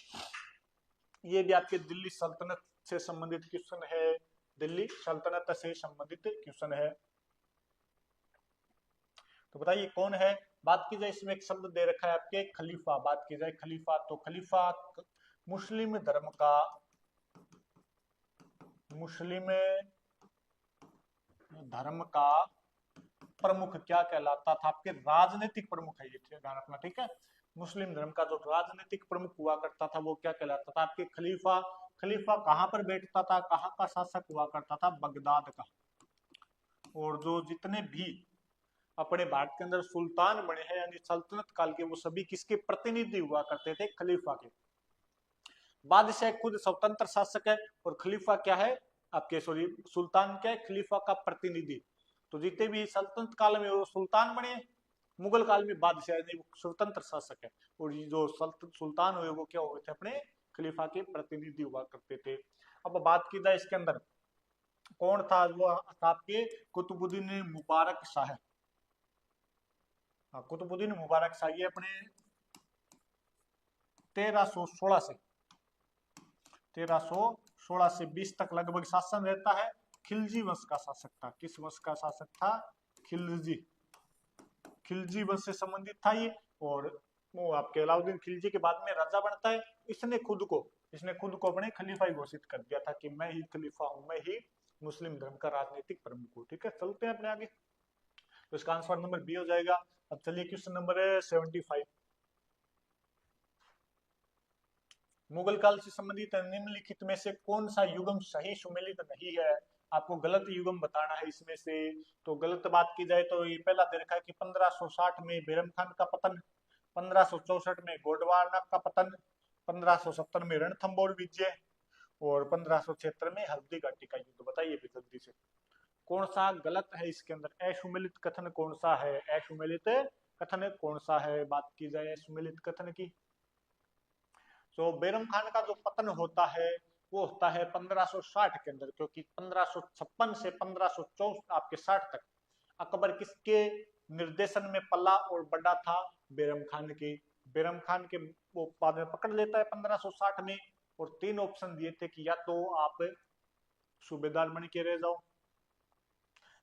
ये भी आपके दिल्ली सल्तनत से संबंधित क्वेश्चन है, दिल्ली सल्तनत से संबंधित क्वेश्चन है। तो बताइए कौन है? बात की जाए, इसमें एक शब्द दे रखा है आपके खलीफा। बात की जाए खलीफा, तो खलीफा मुस्लिम धर्म का, मुस्लिम धर्म का प्रमुख क्या कहलाता था? आपके राजनीतिक प्रमुख है ये, ध्यान रखना। ठीक है, मुस्लिम धर्म का जो राजनीतिक प्रमुख हुआ करता था वो क्या कहलाता था? आपके खलीफा। खलीफा कहाँ पर बैठता था? कहाँ का शासक हुआ करता था? बगदाद का। और जो जितने भी अपने भारत के अंदर सुल्तान बने हैं यानी सल्तनत काल के, वो सभी किसके प्रतिनिधि हुआ करते थे? खलीफा के। बादशाह खुद स्वतंत्र शासक है और खलीफा क्या है? आपके सॉरी सुल्तान क्या है? खलीफा का प्रतिनिधि। तो जितने भी सल्तनत काल में वो सुल्तान बने, मुगल काल में बादशाह नहीं, वो स्वतंत्र शासक है। और ये जो सुल्तान हुए वो क्या हुए थे, अपने खलीफा के प्रतिनिधि हुआ करते थे। अब बात की जाए इसके अंदर कौन था, वो आपके कुतुबुद्दीन मुबारक शाह। हाँ, कुतुबुद्दीन मुबारक शाह ये अपने 1316 से 1316 से 20 तक लगभग शासन रहता है। खिलजी वंश का शासक था। किस वंश का शासक था? खिलजी। खिलजी वंश से संबंधित था ये। और वो आपके अलाउद्दीन खिलजी के बाद में राजा बनता है। इसने खुद को अपने खलीफा ही घोषित कर दिया था कि मैं ही खलीफा हूं, मैं ही मुस्लिम धर्म का राजनीतिक प्रमुख हूँ। ठीक है, चलते हैं अपने आगे। तो इसका आंसर नंबर बी हो जाएगा। अब चलिए क्वेश्चन नंबर 75। मुगल काल से संबंधित निम्नलिखित में से कौन सा युगम सही सुमेलित नहीं है? आपको गलत युगम बताना है इसमें से। तो गलत बात की जाए तो ये पहला दे रखा है कि 1560 में बैरम खान का पतन, 1564 में गोंडवाना का पतन, 1570 में रणथंभौर विजय और 1576 में हल्दी घाटी का युद्ध। बताइए भी जल्दी से कौन सा गलत है इसके अंदर। असुमेलित कथन कौन सा है? असुमेलित कथन कौन सा है? बात की जाए असुमेलित कथन की, तो बैरम खान का जो पतन होता है वो होता है 1560 के अंदर, क्योंकि 1556 से 1564 आपके 60 तक अकबर किसके निर्देशन में पला और बड़ा था? बैरम खान के। बैरम खान के वो बाद में पकड़ लेता है 1560 में। और 3 ऑप्शन दिए थे कि या तो आप सूबेदार बन के रह जाओ,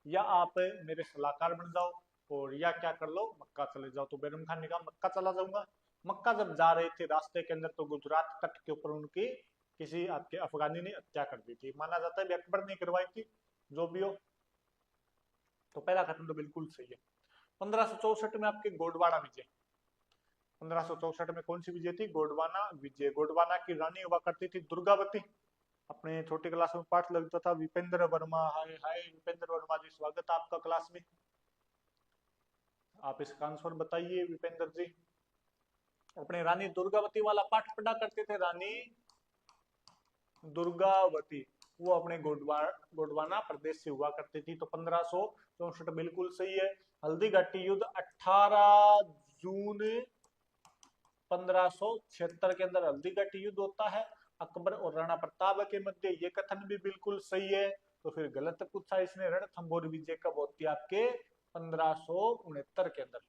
या आप मेरे सलाहकार बन जाओ, और या क्या कर लो, मक्का चले जाओ। तो बैरम खान ने कहा मक्का चला जाऊंगा। मक्का जब जा रहे थे रास्ते के अंदर तो गुजरात तट के ऊपर उनकी किसी आपके अफगानी ने हत्या कर दी थी। माना जाता है अकबर ने करवाई थी, जो भी हो। तो पहला कथन तो बिल्कुल सही है। 1564 में आपके गोंडवाना विजय, 1564 में कौन सी विजय थी? गोंडवाना विजय। गोंडवाना की रानी हुआ करती थी दुर्गावती। अपने छोटी क्लास में पाठ लगता था विपेंद्र वर्मा। हाय हाय विपेंद्र वर्मा जी, स्वागत है आपका क्लास में। आप इसका आंसर बताइए विपेंद्र जी। अपने रानी दुर्गावती वाला पाठ पढ़ा करते थे, रानी दुर्गावती। वो अपने गोंडवाना प्रदेश से हुआ करती थी। तो 1564 बिल्कुल सही है। हल्दी घाटी युद्ध 18 जून 1576 के अंदर हल्दी घाटी युद्ध होता है अकबर और राणा प्रताप के मध्य। ये कथन भी बिल्कुल सही है। तो फिर गलत पूछा इसने। रणथंभौर विजय कब होती है? आपके 1569 के अंदर।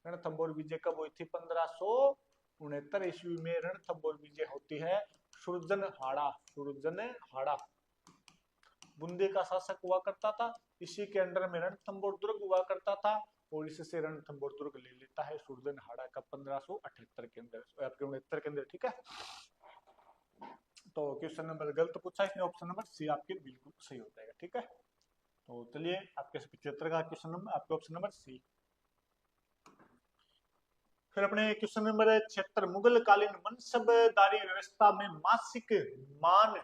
रणथंभौर विजय कब हुई थी? 1569 ईस्वी में रणथंभौर विजय होती है। सुरजनहाड़ा बुंदे का शासक हुआ करता था। इसी के अंडर में रणथंभौर दुर्ग हुआ करता था और इससे रणथंभौर दुर्ग ले लेता है सुरजनहाड़ा का 1578 के अंदर, आपके 69 के अंदर। ठीक है, तो क्वेश्चन नंबर गलत पूछा इसने, ऑप्शन नंबर सी आपके बिल्कुल सही हो जाएगा। ठीक है, तो चलिए आपके 75 का क्वेश्चन नंबर, आपके ऑप्शन नंबर सी। फिर अपने क्वेश्चन नंबर 76, मुगल कालीन मनसबदारी व्यवस्था में मासिक मान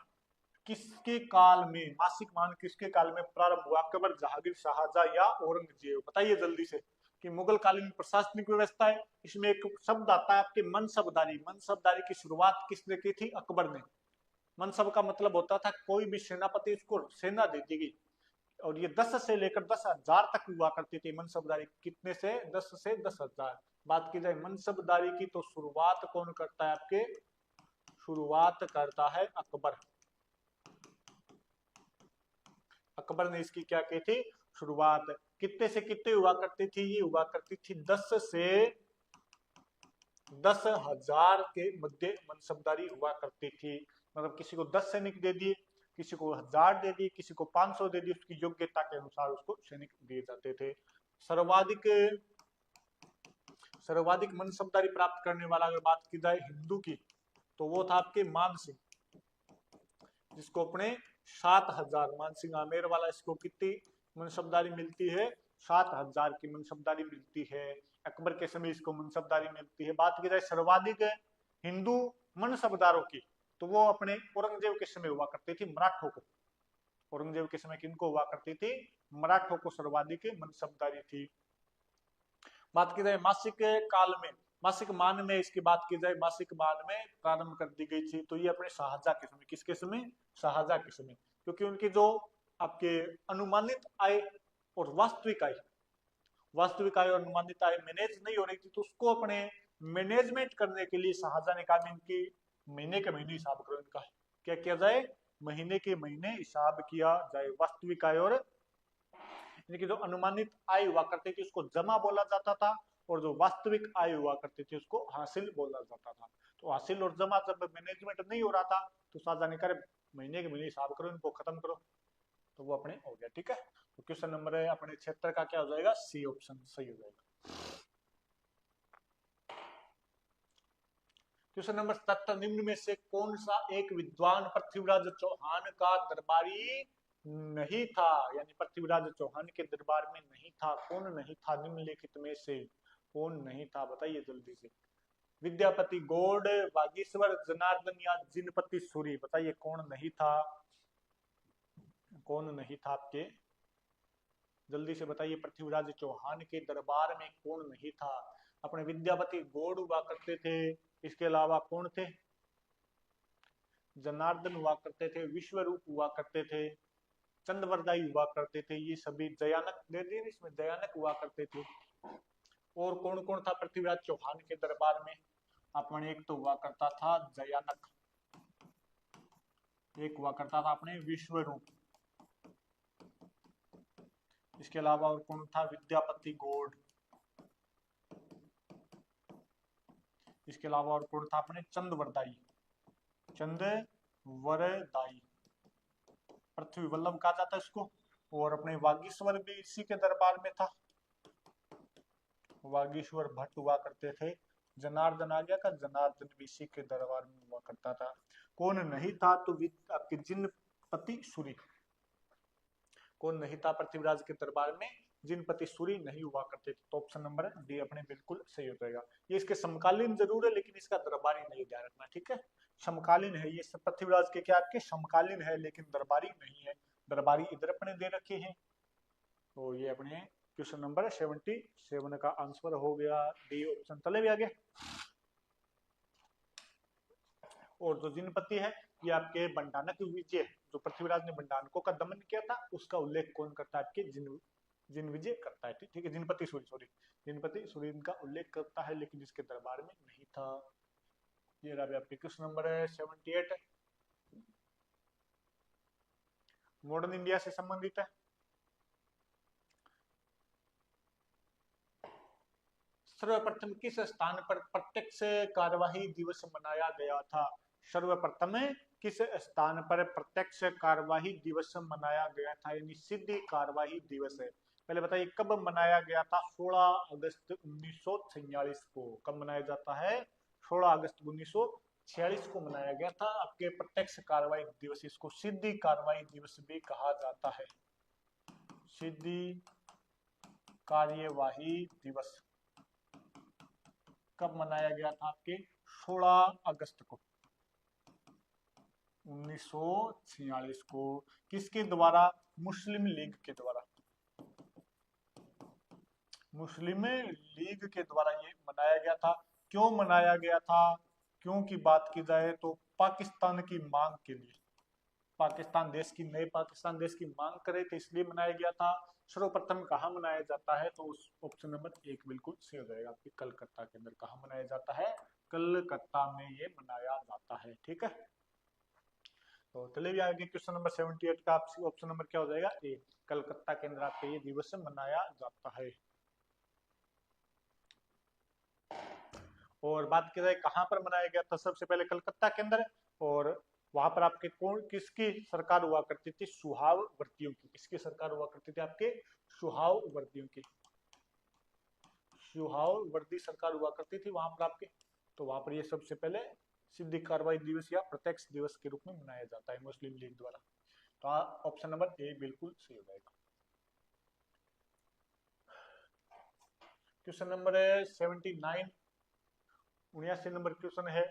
किसके काल में, मासिक मान किसके काल में प्रारंभ हुआ? अकबर, जहांगीर, शाहजहां या औरंगजेब? बताइए जल्दी से कि मुगल कालीन प्रशासनिक व्यवस्था है, इसमें एक शब्द आता है आपके मनसबदारी। मनसबदारी की शुरुआत किसने की थी? अकबर ने। मनसब का मतलब होता था कोई भी सेनापति, उसको सेना दे दी गई। और ये 10 से लेकर 10,000 तक हुआ करती थी मनसबदारी। कितने से? 10 से 10,000। बात की जाए मनसबदारी की तो शुरुआत कौन करता है? आपके शुरुआत करता है अकबर। अकबर ने इसकी क्या की थी? शुरुआत। कितने से कितने हुआ करती थी? ये हुआ करती थी 10 से 10,000 के मध्य मनसबदारी हुआ करती थी। मतलब किसी को 10 सैनिक दे दिए, किसी को 1000 दे दिए, किसी को 500 दे दिए, उसकी योग्यता के अनुसार उसको सैनिक दिए जाते थे। सर्वाधिक मनसबदारी प्राप्त करने वाला अगर बात की जाए हिंदू की तो वो था आपके मान सिंह, जिसको अपने 7,000, मान सिंह आमेर वाला, इसको कितनी मनसबदारी मिलती है? 7,000 की मनसबदारी मिलती है। अकबर के समय इसको मनसबदारी मिलती है। बात की जाए सर्वाधिक हिंदू मनसबदारों की तो वो अपने औरंगजेब के समय हुआ करती थी मराठों को। औरंगजेब के समय किनको हुआ करती थी? मराठों को सर्वाधिक मनसबदारी थी। बात की जाए मासिक काल में, मासिक मान में इसकी बात की जाए, मासिक मान में प्रारंभ कर दी गई थी तो ये अपने शाहजहां के समय। किसके समय? शाहजहां के समय। क्योंकि उनकी जो आपके अनुमानित आय और वास्तविक आय, वास्तविक आय और अनुमानित आय मैनेज नहीं हो रही थी, तो उसको अपने मैनेजमेंट करने के लिए शाहजहां ने कहा इनकी महीने के महीने हिसाब करो, इनका क्या किया जाए, महीने के महीने हिसाब किया जाए। वास्तविक आय और इनकी जो अनुमानित आय हुआ करती थी उसको जमा बोला जाता था, और जो वास्तविक आय हुआ करती थी उसको हासिल बोला जाता था। तो हासिल और जमा जब मैनेजमेंट नहीं हो रहा था तो शाहजहां ने कहा महीने के महीने हिसाब करो, इनको खत्म करो, तो वो अपने हो गया। ठीक है, तो क्वेश्चन नंबर है अपने 76 का क्या हो जाएगा, सी ऑप्शन सही हो जाएगा। क्वेश्चन नंबर 77, निम्न में से कौन सा एक विद्वान पृथ्वीराज चौहान का दरबारी नहीं था, यानी पृथ्वीराज चौहान के दरबार में नहीं था, कौन नहीं था निम्नलिखित में से, कौन नहीं था बताइए जल्दी से। विद्यापति गौड़, बागेश्वर, जनार्दन या जिनपति सूरी, बताइए कौन नहीं था, कौन नहीं था आपके, जल्दी से बताइए। पृथ्वीराज चौहान के दरबार में कौन नहीं था, अपने विद्यापति गौड़ हुआ करते थे, इसके अलावा कौन थे, जनार्दन हुआ करते थे, विश्वरूप हुआ करते थे, चंद्रवरदाई हुआ करते थे, ये सभी जयानक दे दिए इसमें, जयानक हुआ करते थे। और कौन कौन था पृथ्वीराज चौहान के दरबार में, अपने एक तो हुआ करता था जयानक, एक हुआ करता था अपने विश्वरूप, इसके अलावा और कौन था, विद्यापति गौड़, इसके अलावा और कौन था अपने चंद्रवरदाई, चंद्रवरदाई, पृथ्वी वल्लभ कहा जाता है इसको। और अपने वागीश्वर भी इसी के दरबार में था, वागीश्वर भट्ट हुआ करते थे। जनार्दन आ गया का, जनार्दन भी इसी के दरबार में हुआ करता था। कौन नहीं था, तो आपके जिनपति सूरी, कौन नहीं था पृथ्वीराज के दरबार में, जिनपति सूरी नहीं हुआ करते थे। तो ऑप्शन नंबर डी अपने बिल्कुल सही हो जाएगा। ये इसके समकालीन जरूर है लेकिन इसका दरबारी नहीं ध्यान रखना, ठीक है, समकालीन है ये, पृथ्वीराज के क्या आपके समकालीन है लेकिन दरबारी नहीं है, दरबारी इधर अपने दे रखे हैं। तो ये अपने क्वेश्चन नंबर 77 का आंसर हो गया डी ऑप्शन। चले भी आगे। और जो जिनपति है ये आपके बंडानक विजय, जो पृथ्वीराज ने बंडानकों का दमन किया था उसका उल्लेख कौन करता है, आपके जिन विजय करता है, ठीक है, जिनपति सूरी, सॉरी जिनपति सूरी इनका उल्लेख करता है लेकिन जिसके दरबार में नहीं था। ये रहा आपके क्वेश्चन नंबर 78, मॉडर्न इंडिया से संबंधित है। सर्वप्रथम किस स्थान पर प्रत्यक्ष कार्यवाही दिवस मनाया गया था, सर्वप्रथम किस स्थान पर प्रत्यक्ष कार्यवाही दिवस मनाया गया था, यानी सीधी कार्यवाही दिवस है। पहले बताइए कब मनाया गया था, 16 अगस्त 1946 को। कब मनाया जाता है, 16 अगस्त 1946 को मनाया गया था आपके प्रत्यक्ष कार्यवाही दिवस, इसको सीधी कार्यवाही दिवस भी कहा जाता है, सीधी कार्यवाही दिवस कब मनाया गया था आपके, 16 अगस्त को 1946 को। किसके द्वारा, मुस्लिम लीग के द्वारा, मुस्लिम लीग के द्वारा ये मनाया गया था। क्यों मनाया गया था, क्यों की बात की जाए तो पाकिस्तान की मांग के लिए, पाकिस्तान देश की, नए पाकिस्तान देश की मांग करे थे इसलिए मनाया गया था। सर्वप्रथम कहाँ मनाया जाता है, तो उस ऑप्शन नंबर 1 बिल्कुल सही हो जाएगा आपके, कलकत्ता के अंदर। कहाँ मनाया जाता है, कलकत्ता में ये मनाया जाता है, ठीक है। तो चलिए आगे क्वेश्चन नंबर 78 का आपसे ऑप्शन नंबर क्या हो जाएगा, ए, कलकत्ता के अंदर आपका ये दिवस मनाया जाता है। और बात की जाए कहाँ पर मनाया गया था, सबसे पहले कलकत्ता के अंदर। और वहां पर आपके कौन, किसकी सरकार हुआ करती थी, सुहाववर्तियों की, किसकी सरकार हुआ करती थी आपके, सुहाववर्तियों की, सुहाववर्ती सरकार हुआ करती थी वहां पर आपके। तो वहां पर ये सबसे पहले सिद्ध कार्रवाई दिवस या प्रत्यक्ष दिवस के रूप में मनाया जाता है मुस्लिम लीग द्वारा। तो ऑप्शन नंबर ए बिल्कुल सही हो जाएगा। क्वेश्चन नंबर 79, 79 नंबर क्वेश्चन है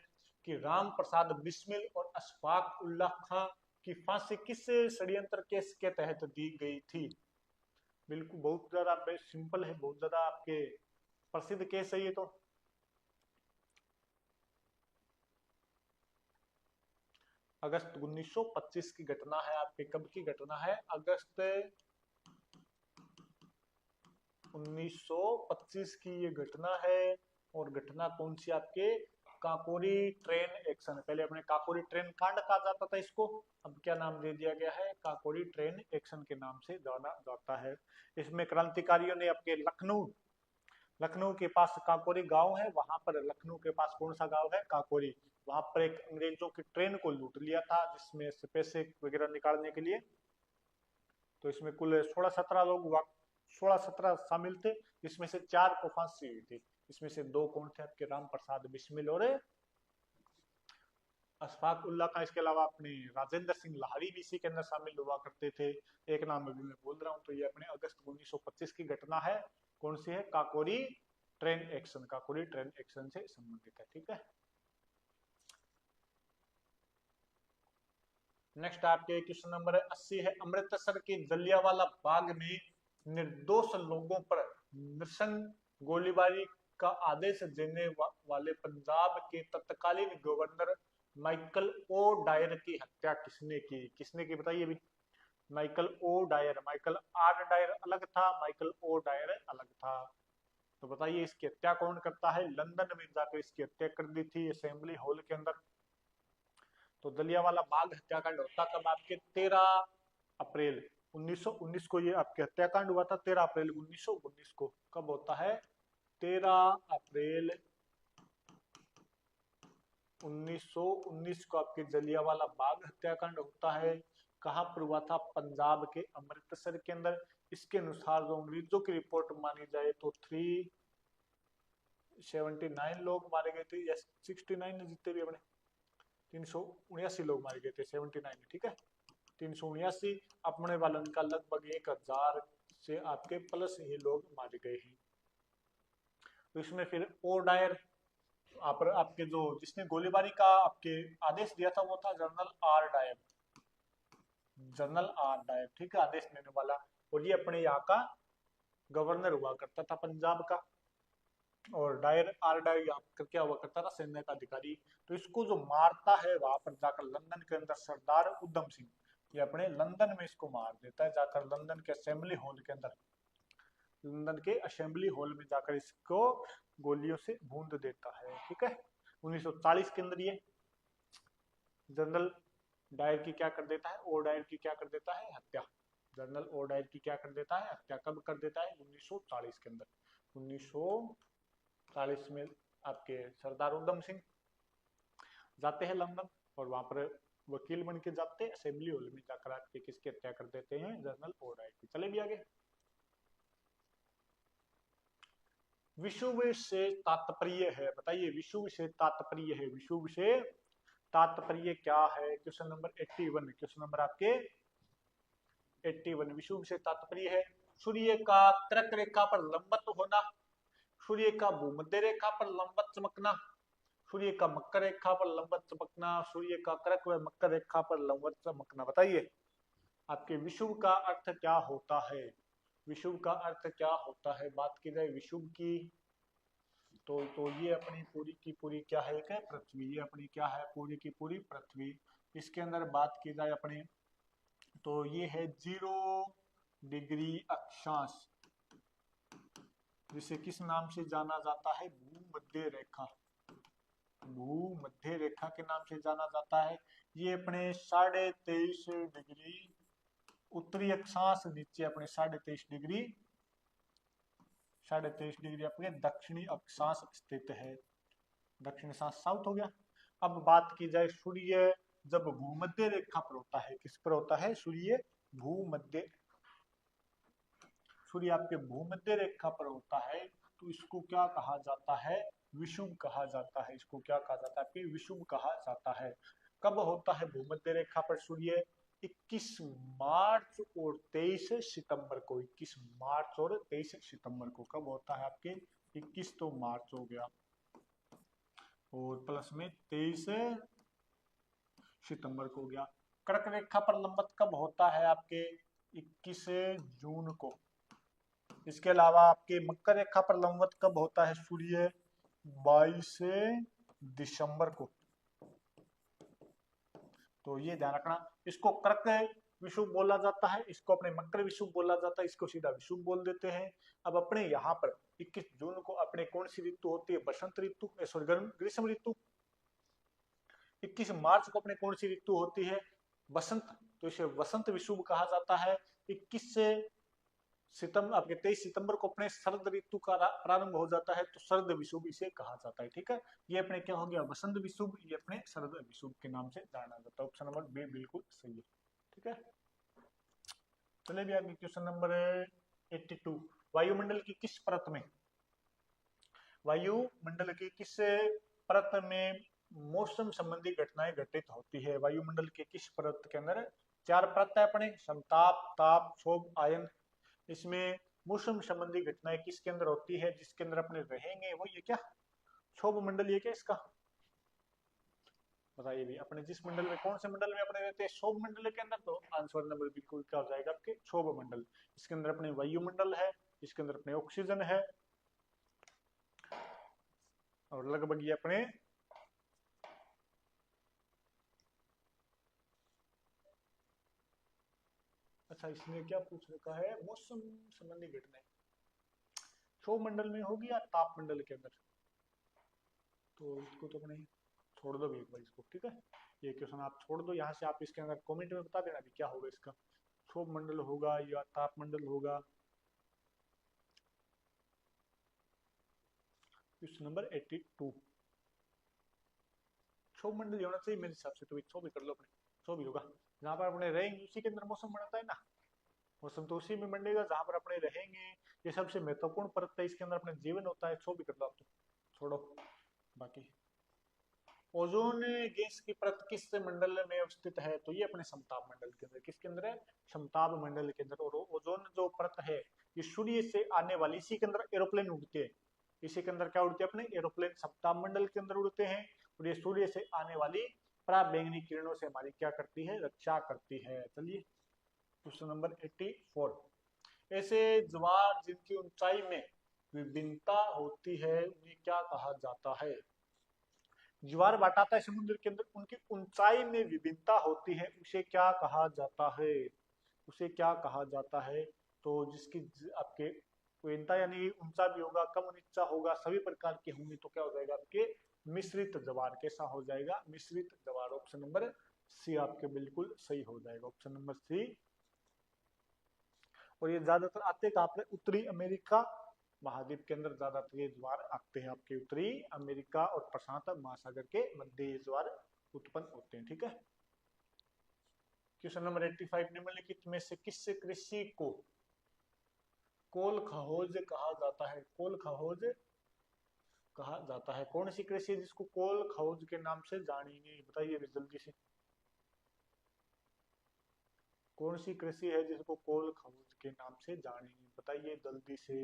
कि राम प्रसाद बिस्मिल और अशफाक उल्लाह खां की फांसी किस षड्यंत्र केस के तहत दी गई थी। बिल्कुल बहुत ज्यादा सिंपल है, बहुत ज्यादा आपके प्रसिद्ध केस है ये। तो अगस्त 1925 की घटना है आपके, कब की घटना है? अगस्त 1925 की ये घटना है। और घटना कौन सी आपके? Kakori train action. पहले अपने काकोरी ट्रेन कांड कहा जाता था इसको, अब क्या नाम दे दिया गया है? काकोरी ट्रेन एक्शन के नाम से जाना जाता है। इसमें क्रांतिकारियों ने आपके लखनऊ लखनऊ के पास काकोरी गांव है, वहां पर लखनऊ के पास कौन सा गांव है? काकोरी। वहां पर एक अंग्रेजों की ट्रेन को लूट लिया था, जिसमें से पैसे वगैरह निकालने के लिए। तो इसमें कुल 16-17 लोग 16-17 शामिल थे, जिसमें से 4 को फांसी हुई थी। इसमें से 2 कौन थे आपके? राम प्रसाद बिस्मिल और अशफाक उल्ला खां। इसके अलावा अपने राजेंद्र सिंह लाहरी भी इसी के अंदर शामिल हुआ करते थे। एक नाम अभी मैं बोल रहा हूँ। तो ये अपने अगस्त 1925 की घटना है। कौन सी है? Kakori train action. Kakori train action से संबंधित है। ठीक है। नेक्स्ट आपके क्वेश्चन नंबर 80 है, अमृतसर के जलियांवाला बाग में निर्दोष लोगों पर नृशंस गोलीबारी का आदेश देने वाले पंजाब के तत्कालीन गवर्नर माइकल ओ डायर की हत्या किसने की? किसने की बताइए भी? Michael O'Dwyer. Michael R Dyer अलग था, माइकल ओ डायर अलग था। तो बताइए इसकी हत्या कौन करता है? लंदन में जाकर इसकी हत्या कर दी थी असेंबली हॉल के अंदर। तो जलियांवाला बाग हत्याकांड होता कब आपके? 13 अप्रैल 1919 को ये आपके हत्याकांड हुआ था। 13 अप्रैल 1919 को। कब होता है? 13 अप्रैल 1919 को आपके जलियांवाला बाग हत्याकांड होता है। कहां पर हुआ था? पंजाब के अमृतसर के अंदर। इसके अनुसार जो अंग्रेजों की रिपोर्ट मानी जाए तो 379 लोग मारे गए थे, या 69 जितने भी अपने 379 लोग मारे गए थे, 79। ठीक है, 379। अपने वालन का लगभग 1000 से आपके प्लस ही लोग मारे गए हैं। तो इसमें फिर ओ डायर आपके जो जिसने गोलीबारी का आपके आदेश दिया था वो था general R Dyer. General R Dyer, ठीक है, आदेश देने वाला। और ये अपने यहाँ का गवर्नर हुआ करता था पंजाब का। और डायर आर डायर यहाँ पर क्या हुआ करता था? सैन्य का अधिकारी। तो इसको जो मारता है वहां पर जाकर लंदन के अंदर सरदार उधम सिंह, ये अपने लंदन में इसको मार देता है जाकर, लंदन के असेंबली हॉल के अंदर। लंदन के असेंबली हॉल में जाकर इसको गोलियों से भून देता है। ठीक है, 1940 के अंदर ये जनरल डायर की क्या कर देता है? ओ डायर की क्या कर देता है? हत्या। जनरल ओ डायर की क्या कर देता है? हत्या। कब कर देता है? 1940 के अंदर। 1940 में आपके सरदार उधम सिंह जाते हैं लंदन, और वहां पर वकील बन के जाते हैं असेंबली हॉल में जाकर आपके किसकी हत्या कर देते हैं? जनरल ओ डायर की। चले भी आगे। विषुव से तात्पर्य है, बताइए विषुव से तात्पर्य है। विषुव से तात्पर्य क्या है? Question number 81। क्वेश्चन नंबर आपके 81। विषुव से तात्पर्य है सूर्य का कर्क रेखा पर लंबवत होना, सूर्य का भूमध्य रेखा पर लंबवत चमकना, सूर्य का मकर रेखा पर लंबवत चमकना, सूर्य का कर्क व मकर रेखा पर लंबवत चमकना। बताइए आपके विषुव का अर्थ क्या होता है? विषुव का अर्थ क्या होता है? बात की जाए विषुव की, तो ये अपनी पूरी की पूरी क्या है? क्या पृथ्वी। ये अपनी क्या है? पूरी की पूरी पृथ्वी। इसके अंदर बात की जाए अपने, तो ये है 0 डिग्री अक्षांश, जिसे किस नाम से जाना जाता है? भूमध्य रेखा। भूमध्य रेखा के नाम से जाना जाता है। ये अपने 23.5 डिग्री उत्तरी अक्षांश, नीचे अपने 23.5 डिग्री 23.5 डिग्री अपने दक्षिणी अक्षांश स्थित है। दक्षिण अक्षांश साउथ हो गया। अब बात की जाए सूर्य जब भूमध्य रेखा पर होता है, किस पर होता है? सूर्य भूमध्य, सूर्य आपके भूमध्य रेखा पर होता है, तो इसको क्या कहा जाता है? विषुव कहा जाता है। इसको क्या कहा जाता है? विषुव कहा जाता है। कब होता है भूमध्य रेखा पर सूर्य? 21 मार्च और 23 सितंबर को। 21 मार्च और 23 सितंबर को कब होता है आपके? 21 तो मार्च हो गया, और प्लस में 23 सितंबर को हो गया। कर्क रेखा पर लंबवत कब होता है आपके? 21 जून को। इसके अलावा आपके मकर रेखा पर लंबवत कब होता है सूर्य? 22 दिसंबर को। तो ये ध्यान रखना। इसको कर्क विषुव बोला जाता है, इसको अपने मकर विषुव बोला जाता है, इसको सीधा विषुव बोल देते हैं। अब अपने यहाँ पर 21 जून को अपने कौन सी ऋतु होती है? बसंत ऋतु, सॉरी ग्रीष्म ऋतु। 21 मार्च को अपने कौन सी ऋतु होती है? बसंत, तो इसे वसंत विषुव कहा जाता है। 21 से सितंबर आपके 23 सितंबर को अपने शरद ऋतु का प्रारंभ हो जाता है, तो शरद विषुव इसे कहा जाता है। ठीक है, ये अपने क्या हो गया? वसंत विषुव, ये अपने शरद विषुव के नाम से जाना जाता है। ऑप्शन नंबर बी बिल्कुल सही है। ठीक है, चलिए भी आगे क्वेश्चन नंबर 82। वायुमंडल की किस परत में, वायुमंडल की किस परत में मौसम संबंधी घटनाएं घटित होती है? वायुमंडल के किस परत के अंदर? 4 परत है अपने, समताप, ताप, क्षोभ, आयन। इसमें मौसम संबंधी घटनाएं किसके अंदर होती है? जिसके अंदर अपने रहेंगे वो ये क्या? क्षोभ मंडल। ये क्या इसका बताइए भी, अपने जिस मंडल में, कौन से मंडल में अपने रहते हैं? क्षोभ मंडल के अंदर। तो आंसर नंबर बिल्कुल क्या हो जाएगा आपके? क्षोभ मंडल। इसके अंदर अपने वायुमंडल है, इसके अंदर अपने ऑक्सीजन है, और लगभग ये अपने अच्छा इसमें क्या पूछ रखा है? मौसम संबंधी घटनाएं क्षोभ मंडल में होगी या ताप मंडल के अंदर? तो इसको तो अपने छोड़ दो भी एक बार इसको। ठीक है, ये क्वेश्चन आप छोड़ दो यहाँ से। आप इसके अंदर कमेंट में बता देना भी क्या होगा इसका, क्षोभ मंडल होगा या ताप मंडल होगा। क्वेश्चन नंबर 82 क्षोभ मंडल होना चाहिए मेरे हिसाब से। तो क्षोभ ही कर लो अपने, क्षोभ ही होगा। जहाँ पर अपने रहेंगे उसी के अंदर मौसम बनता है ना, मौसम तो उसी में बनेगा जहाँ पर अपने रहेंगे। ये सबसे महत्वपूर्ण परत है, इसके अंदर अपने जीवन होता है। क्षोभ ही कर लो आप, तो छोड़ो बाकी। ओजोन गैस की परत किस मंडल में अवस्थित है? तो ये अपने समताप मंडल के अंदर। किसके अंदर है? समताप मंडल के अंदर। और ओजोन जो परत है ये सूर्य से आने वाली, इसी के अंदर एरोप्लेन उड़ते हैं। इसी के अंदर क्या उड़ते हैं? अपने एरोप्लेन समताप मंडल के अंदर उड़ते हैं। और ये सूर्य से आने वाली पराबैंगनी किरणों से हमारी क्या करती है? रक्षा करती है। चलिए क्वेश्चन नंबर 84। ऐसे ज्वार जिनकी ऊंचाई में विभिन्नता होती है उन्हें क्या कहा जाता है? ज्वार बाटाता है समुद्र के अंदर, उनकी ऊंचाई में विभिन्नता होती है, उसे क्या कहा जाता है? उसे क्या कहा जाता है? तो जिसकी आपके विभिन्नता यानी ऊंचा भी होगा, कम नीचा होगा, सभी प्रकार के होंगे, तो क्या हो जाएगा आपके? मिश्रित ज्वार। कैसा हो जाएगा? मिश्रित ज्वार। ऑप्शन नंबर सी आपके बिल्कुल सही हो जाएगा। Option number C. और ये ज्यादातर आते कहाँ पर? उत्तरी अमेरिका महाद्वीप के अंदर ज्यादातर ये ज्वार आते हैं आपके। उत्तरी अमेरिका और प्रशांत महासागर के मध्य ये ज्वार उत्पन्न होते हैं। ठीक है, क्वेश्चन नंबर 85। निम्नलिखित में से किस कृषि को कोल खहोज कहा जाता है? कोल खहोज कहा जाता है। कौन सी कृषि है जिसको कोल खहोज के नाम से जानेंगे? बताइए जल्दी से, कौन सी कृषि है जिसको कोल खहोज के नाम से जानेंगे? बताइए जल्दी से।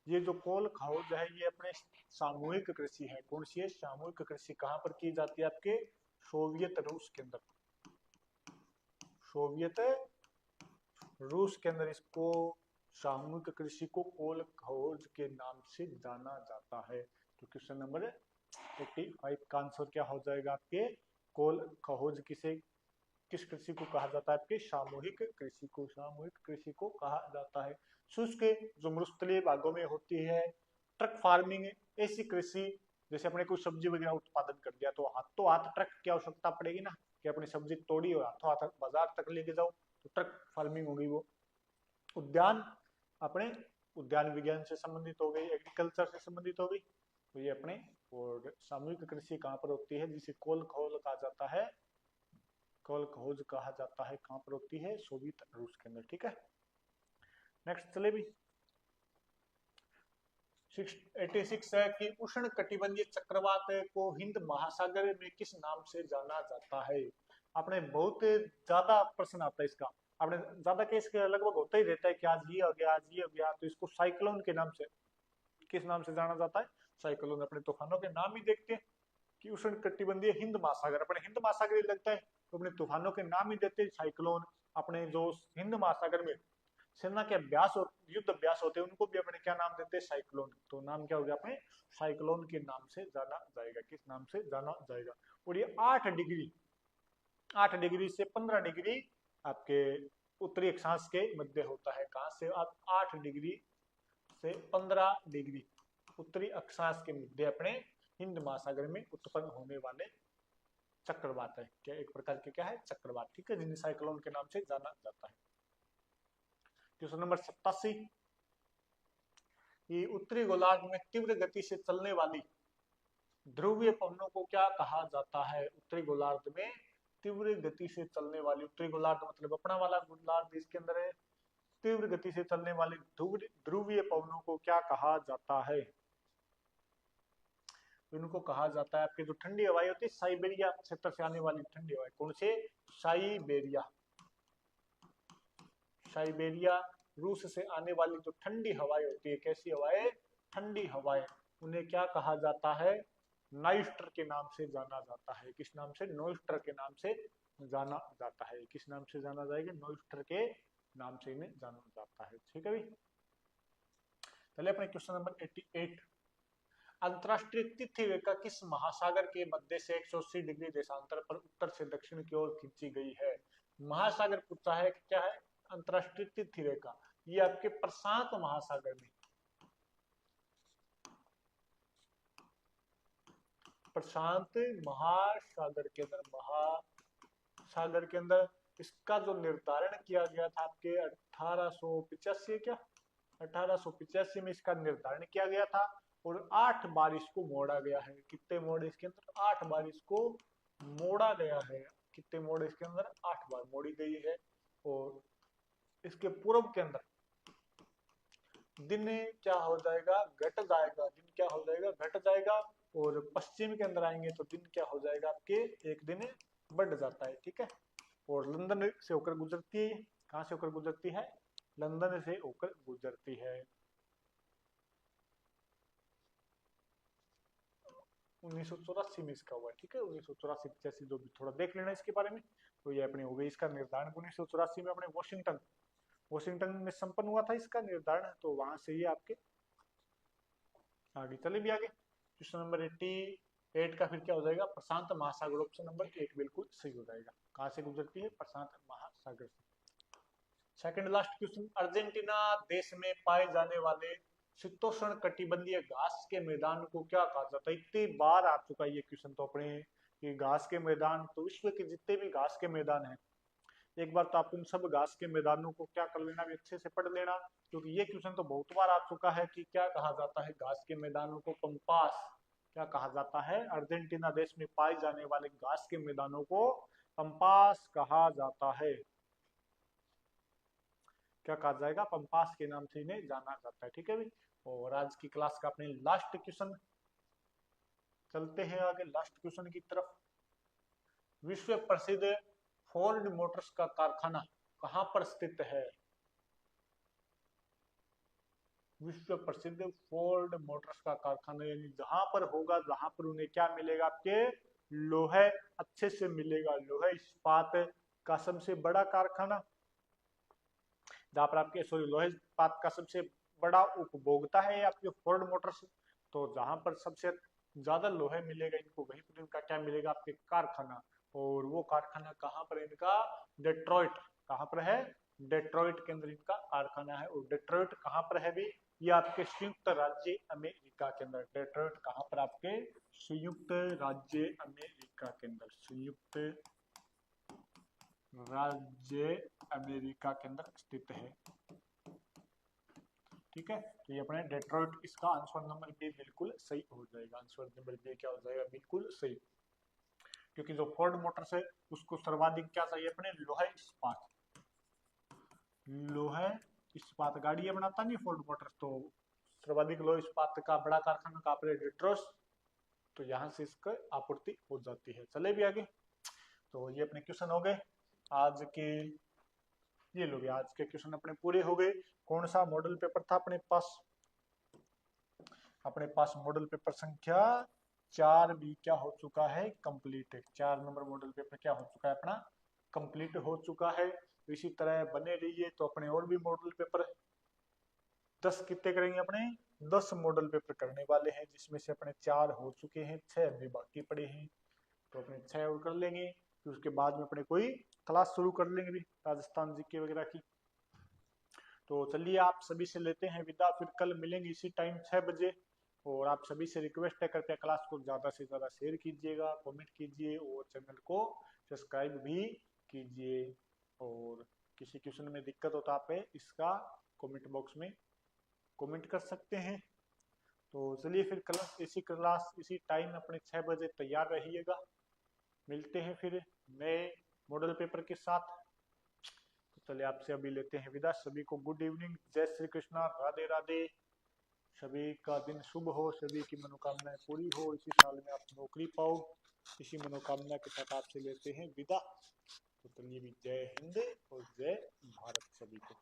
ये जो कोल खहोज है ये अपने सामूहिक कृषि है। कौन सी है? सामूहिक कृषि। कहाँ पर की जाती है? आपके सोवियत रूस के अंदर। सोवियत रूस के अंदर इसको सामूहिक कृषि को कोल खहोज के नाम से जाना जाता है। तो क्वेश्चन नंबर 85 का आंसर क्या हो जाएगा आपके? कोल खहोज किसे, किस कृषि को कहा जाता है? आपके सामूहिक कृषि को, सामूहिक कृषि को कहा जाता है। शुष्क जो मरुस्थलीय भागों में होती है। ट्रक फार्मिंग ऐसी कृषि, जैसे अपने कोई सब्जी वगैरह उत्पादन कर दिया तो हाथों हाथ ट्रक की आवश्यकता पड़ेगी ना, कि अपनी सब्जी तोड़ी और हाथों हाथ बाजार तक लेके जाओ, तो ट्रक फार्मिंग होगी वो। उद्यान अपने उद्यान विज्ञान से संबंधित हो गई, एग्रीकल्चर से संबंधित हो गई। तो ये अपने और सामूहिक कृषि कहाँ पर होती है? जिसे कोल खोल कहा जाता है, कोल खोज कहा जाता है। कहाँ पर होती है? सोवियत रूस के अंदर। ठीक है, नेक्स्ट चले भी। 86 है कि उष्ण कटिबंधीय चक्रवात को हिंद महासागर में किस नाम से जाना जाता है? आपने बहुत ज्यादा प्रश्न आता है इसका। आपने ज्यादा केस लगभग होता ही रहता है कि आज ये हो गया, आज ये हो गया। तो इसको साइक्लोन के नाम से, किस नाम से जाना जाता है? साइक्लोन। अपने तूफानों के नाम ही देखते हैं कि उष्ण कटिबंधीय हिंद महासागर, अपने हिंद महासागर ही लगता है, तो अपने तूफानों के नाम ही देते हैं साइक्लोन। अपने जो हिंद महासागर में सेना के अभ्यास और युद्ध अभ्यास होते हैं उनको भी अपने क्या नाम देते हैं, साइक्लोन। तो नाम क्या हो गया अपने, साइक्लोन के नाम से जाना जाएगा। किस नाम से जाना जाएगा। और ये 8 डिग्री से 15 डिग्री आपके उत्तरी अक्षांश के मध्य होता है। कहां से आप 8 डिग्री से 15 डिग्री उत्तरी अक्षांश के मध्य अपने हिंद महासागर में उत्पन्न होने वाले चक्रवात है। क्या एक प्रकार के क्या है, चक्रवात, ठीक है, जिन्हें साइक्लोन के नाम से जाना जाता है। क्वेश्चन नंबर 87, ये उत्तरी गोलार्ध में तीव्र गति से चलने वाली ध्रुवीय पवनों को क्या कहा जाता है। उत्तरी गोलार्ध में तीव्र गति से चलने वाली, उत्तरी गोलार्ध मतलब अपना वाला गोलार्ध, इसके अंदर है, तीव्र गति से चलने वाली ध्रुवीय पवनों को क्या कहा जाता है। इनको कहा जाता है आपके जो ठंडी हवाएं होती है, साइबेरिया क्षेत्र से आने वाली ठंडी हवाएं। कौन से, साइबेरिया, साइबेरिया रूस से आने वाली जो ठंडी हवाएं होती है, कैसी हवाएं, ठंडी हवाएं, उन्हें क्या कहा जाता है, नॉइस्टर के नाम से जाना जाता है। किस नाम से, नॉइस्टर के नाम से जाना जाता है। किस नाम से जाना जाएगा, नॉइस्टर के नाम से इन्हें जाना जाता है। ठीक है भाई, चलिए अपने क्वेश्चन नंबर 88, अंतरराष्ट्रीय तिथि रेखा किस महासागर के मध्य से 180 डिग्री देशांतर पर उत्तर से दक्षिण की ओर खींची गई है। महासागर पूछा है कि क्या है, अंतरराष्ट्रीय तिथि रेखा, ये आपके प्रशांत महासागर में, प्रशांत महासागर के अंदर, महासागर के अंदर इसका जो निर्धारण किया गया था आपके 1885, क्या 1885 में इसका निर्धारण किया गया था। और 8 बार इसको मोड़ा गया है। कितने मोड़ इसके अंदर, 8 बार इसको मोड़ा गया है। कितने मोड़ इसके अंदर, 8 बार मोड़ी गई है। और इसके पूर्व के अंदर दिन क्या हो जाएगा, घट जाएगा, दिन क्या हो जाएगा, घट जाएगा। और पश्चिम के अंदर आएंगे तो दिन क्या हो जाएगा आपके, एक दिन बढ़ जाता है। ठीक है, और लंदन से होकर गुजरती है, कहां से होकर गुजरती है, लंदन से होकर गुजरती है। 1984 में इसका हुआ है। ठीक है, 1984-85 जो भी थोड़ा देख लेना इसके बारे में। तो ये अपनी हो गई इसका निर्धारण 1984 में अपने वॉशिंगटन में संपन्न हुआ था इसका निर्धारण। तो वहां से ही आपके आगे चले भी आगे। क्वेश्चन नंबर 88 का फिर क्या हो जाएगा, प्रशांत महासागर, ऑप्शन नंबर 1 बिल्कुल सही हो जाएगा। कहां से गुजरती है, प्रशांत महासागर से। सेकंड लास्ट क्वेश्चन, अर्जेंटीना देश में पाए जाने वाले शीतोष्ण कटिबंधीय घास के मैदान को क्या कहा जाता है। इतनी बार आ चुका है ये क्वेश्चन तो अपने, ये घास के मैदान, तो विश्व के जितने भी घास के मैदान हैं, एक बार तो आप उन सब घास के मैदानों को क्या कर लेना, भी अच्छे से पढ़ लेना, क्योंकि ये क्वेश्चन तो बहुत बार आ चुका है कि क्या कहा जाता है घास के मैदानों को, पंपास क्या कहा जाता है। अर्जेंटीना देश में पाए जाने वाले घास के मैदानों को पंपास कहा जाता है। क्या कहा जाएगा, पंपास के नाम से इन्हें जाना जाता है। ठीक है भाई, और आज की क्लास का अपने लास्ट क्वेश्चन, चलते हैं आगे लास्ट क्वेश्चन की तरफ। विश्व प्रसिद्ध फोर्ड मोटर्स का कारखाना कहां पर स्थित है। विश्व प्रसिद्ध फोर्ड मोटर्स का कारखाना, यानी जहां पर होगा, जहां पर उन्हें क्या मिलेगा, आपके लोहे अच्छे से मिलेगा, लोहे इस्पात का सबसे बड़ा कारखाना, जहां पर आपके लोहे इस्पात का सबसे बड़ा उपभोक्ता है आपके फोर्ड मोटर्स। तो जहां पर सबसे ज्यादा लोहे मिलेगा इनको, वहीं पर इनका क्या मिलेगा, आपके कारखाना। और वो कारखाना कहाँ पर है इनका, डेट्रॉइट, कहाँ पर है, डेट्रॉइट के अंदर इनका कारखाना है। और डेट्रॉइट कहाँ पर है भी, ये आपके संयुक्त राज्य अमेरिका के अंदर। डेट्रॉइट कहाँ पर, आपके संयुक्त राज्य अमेरिका के अंदर, संयुक्त राज्य अमेरिका के अंदर स्थित है। ठीक है, तो ये अपने डेट्रॉइट, इसका आंसर नंबर बी बिल्कुल सही हो जाएगा। आंसर नंबर बी क्या हो जाएगा, बिल्कुल सही, क्योंकि जो फोर्ड मोटर्स है उसको सर्वाधिक क्या चाहिए, अपने लोहे इस्पात, लोहे इस्पात गाड़ियां बनाता नहीं फोर्ड मोटर्स, तो सर्वाधिक लोहे इस्पात का बड़ा कारखाना का अपने डेट्रॉइट, तो यहाँ से इसका आपूर्ति हो जाती है। चले भी आगे, तो ये अपने क्वेश्चन हो गए आज के, ये लोग आज के क्वेश्चन अपने पूरे हो गए। कौन सा मॉडल पेपर था अपने पास, अपने पास मॉडल पेपर संख्या 4 भी क्या हो चुका है, कंप्लीट है। 4 नंबर मॉडल पेपर क्या हो चुका है अपना, कंप्लीट हो चुका है। तो इसी तरह बने रहिए। तो अपने और भी मॉडल पेपर 10 कितने करेंगे, अपने 10 मॉडल पेपर करने वाले हैं, जिसमें से अपने 4 हो चुके हैं, 6 अभी बाकी पड़े हैं। तो अपने 6 और कर लेंगे, फिर उसके बाद में अपने कोई क्लास शुरू कर लेंगे भी राजस्थान जीके वगैरह की। तो चलिए आप सभी से लेते हैं विदा, फिर कल मिलेंगे इसी टाइम 6 बजे। और आप सभी से रिक्वेस्ट है, कृपया क्लास को ज़्यादा से ज़्यादा शेयर कीजिएगा, कमेंट कीजिए और चैनल को सब्सक्राइब भी कीजिए। और किसी क्वेश्चन में दिक्कत हो तो आप इसका कमेंट बॉक्स में कमेंट कर सकते हैं। तो चलिए फिर क्लास इसी टाइम अपने 6 बजे तैयार रहिएगा। मिलते हैं फिर नए मॉडल पेपर के साथ। तो चलिए आपसे अभी लेते हैं विदा। सभी को गुड इवनिंग, जय श्री कृष्णा, राधे राधे। सभी का दिन शुभ हो, सभी की मनोकामनाएं पूरी हो, इसी साल में आप नौकरी पाओ, इसी मनोकामना के साथ आपसे लेते हैं विदा। तो चलिए भी जय हिंद और जय भारत सभी को।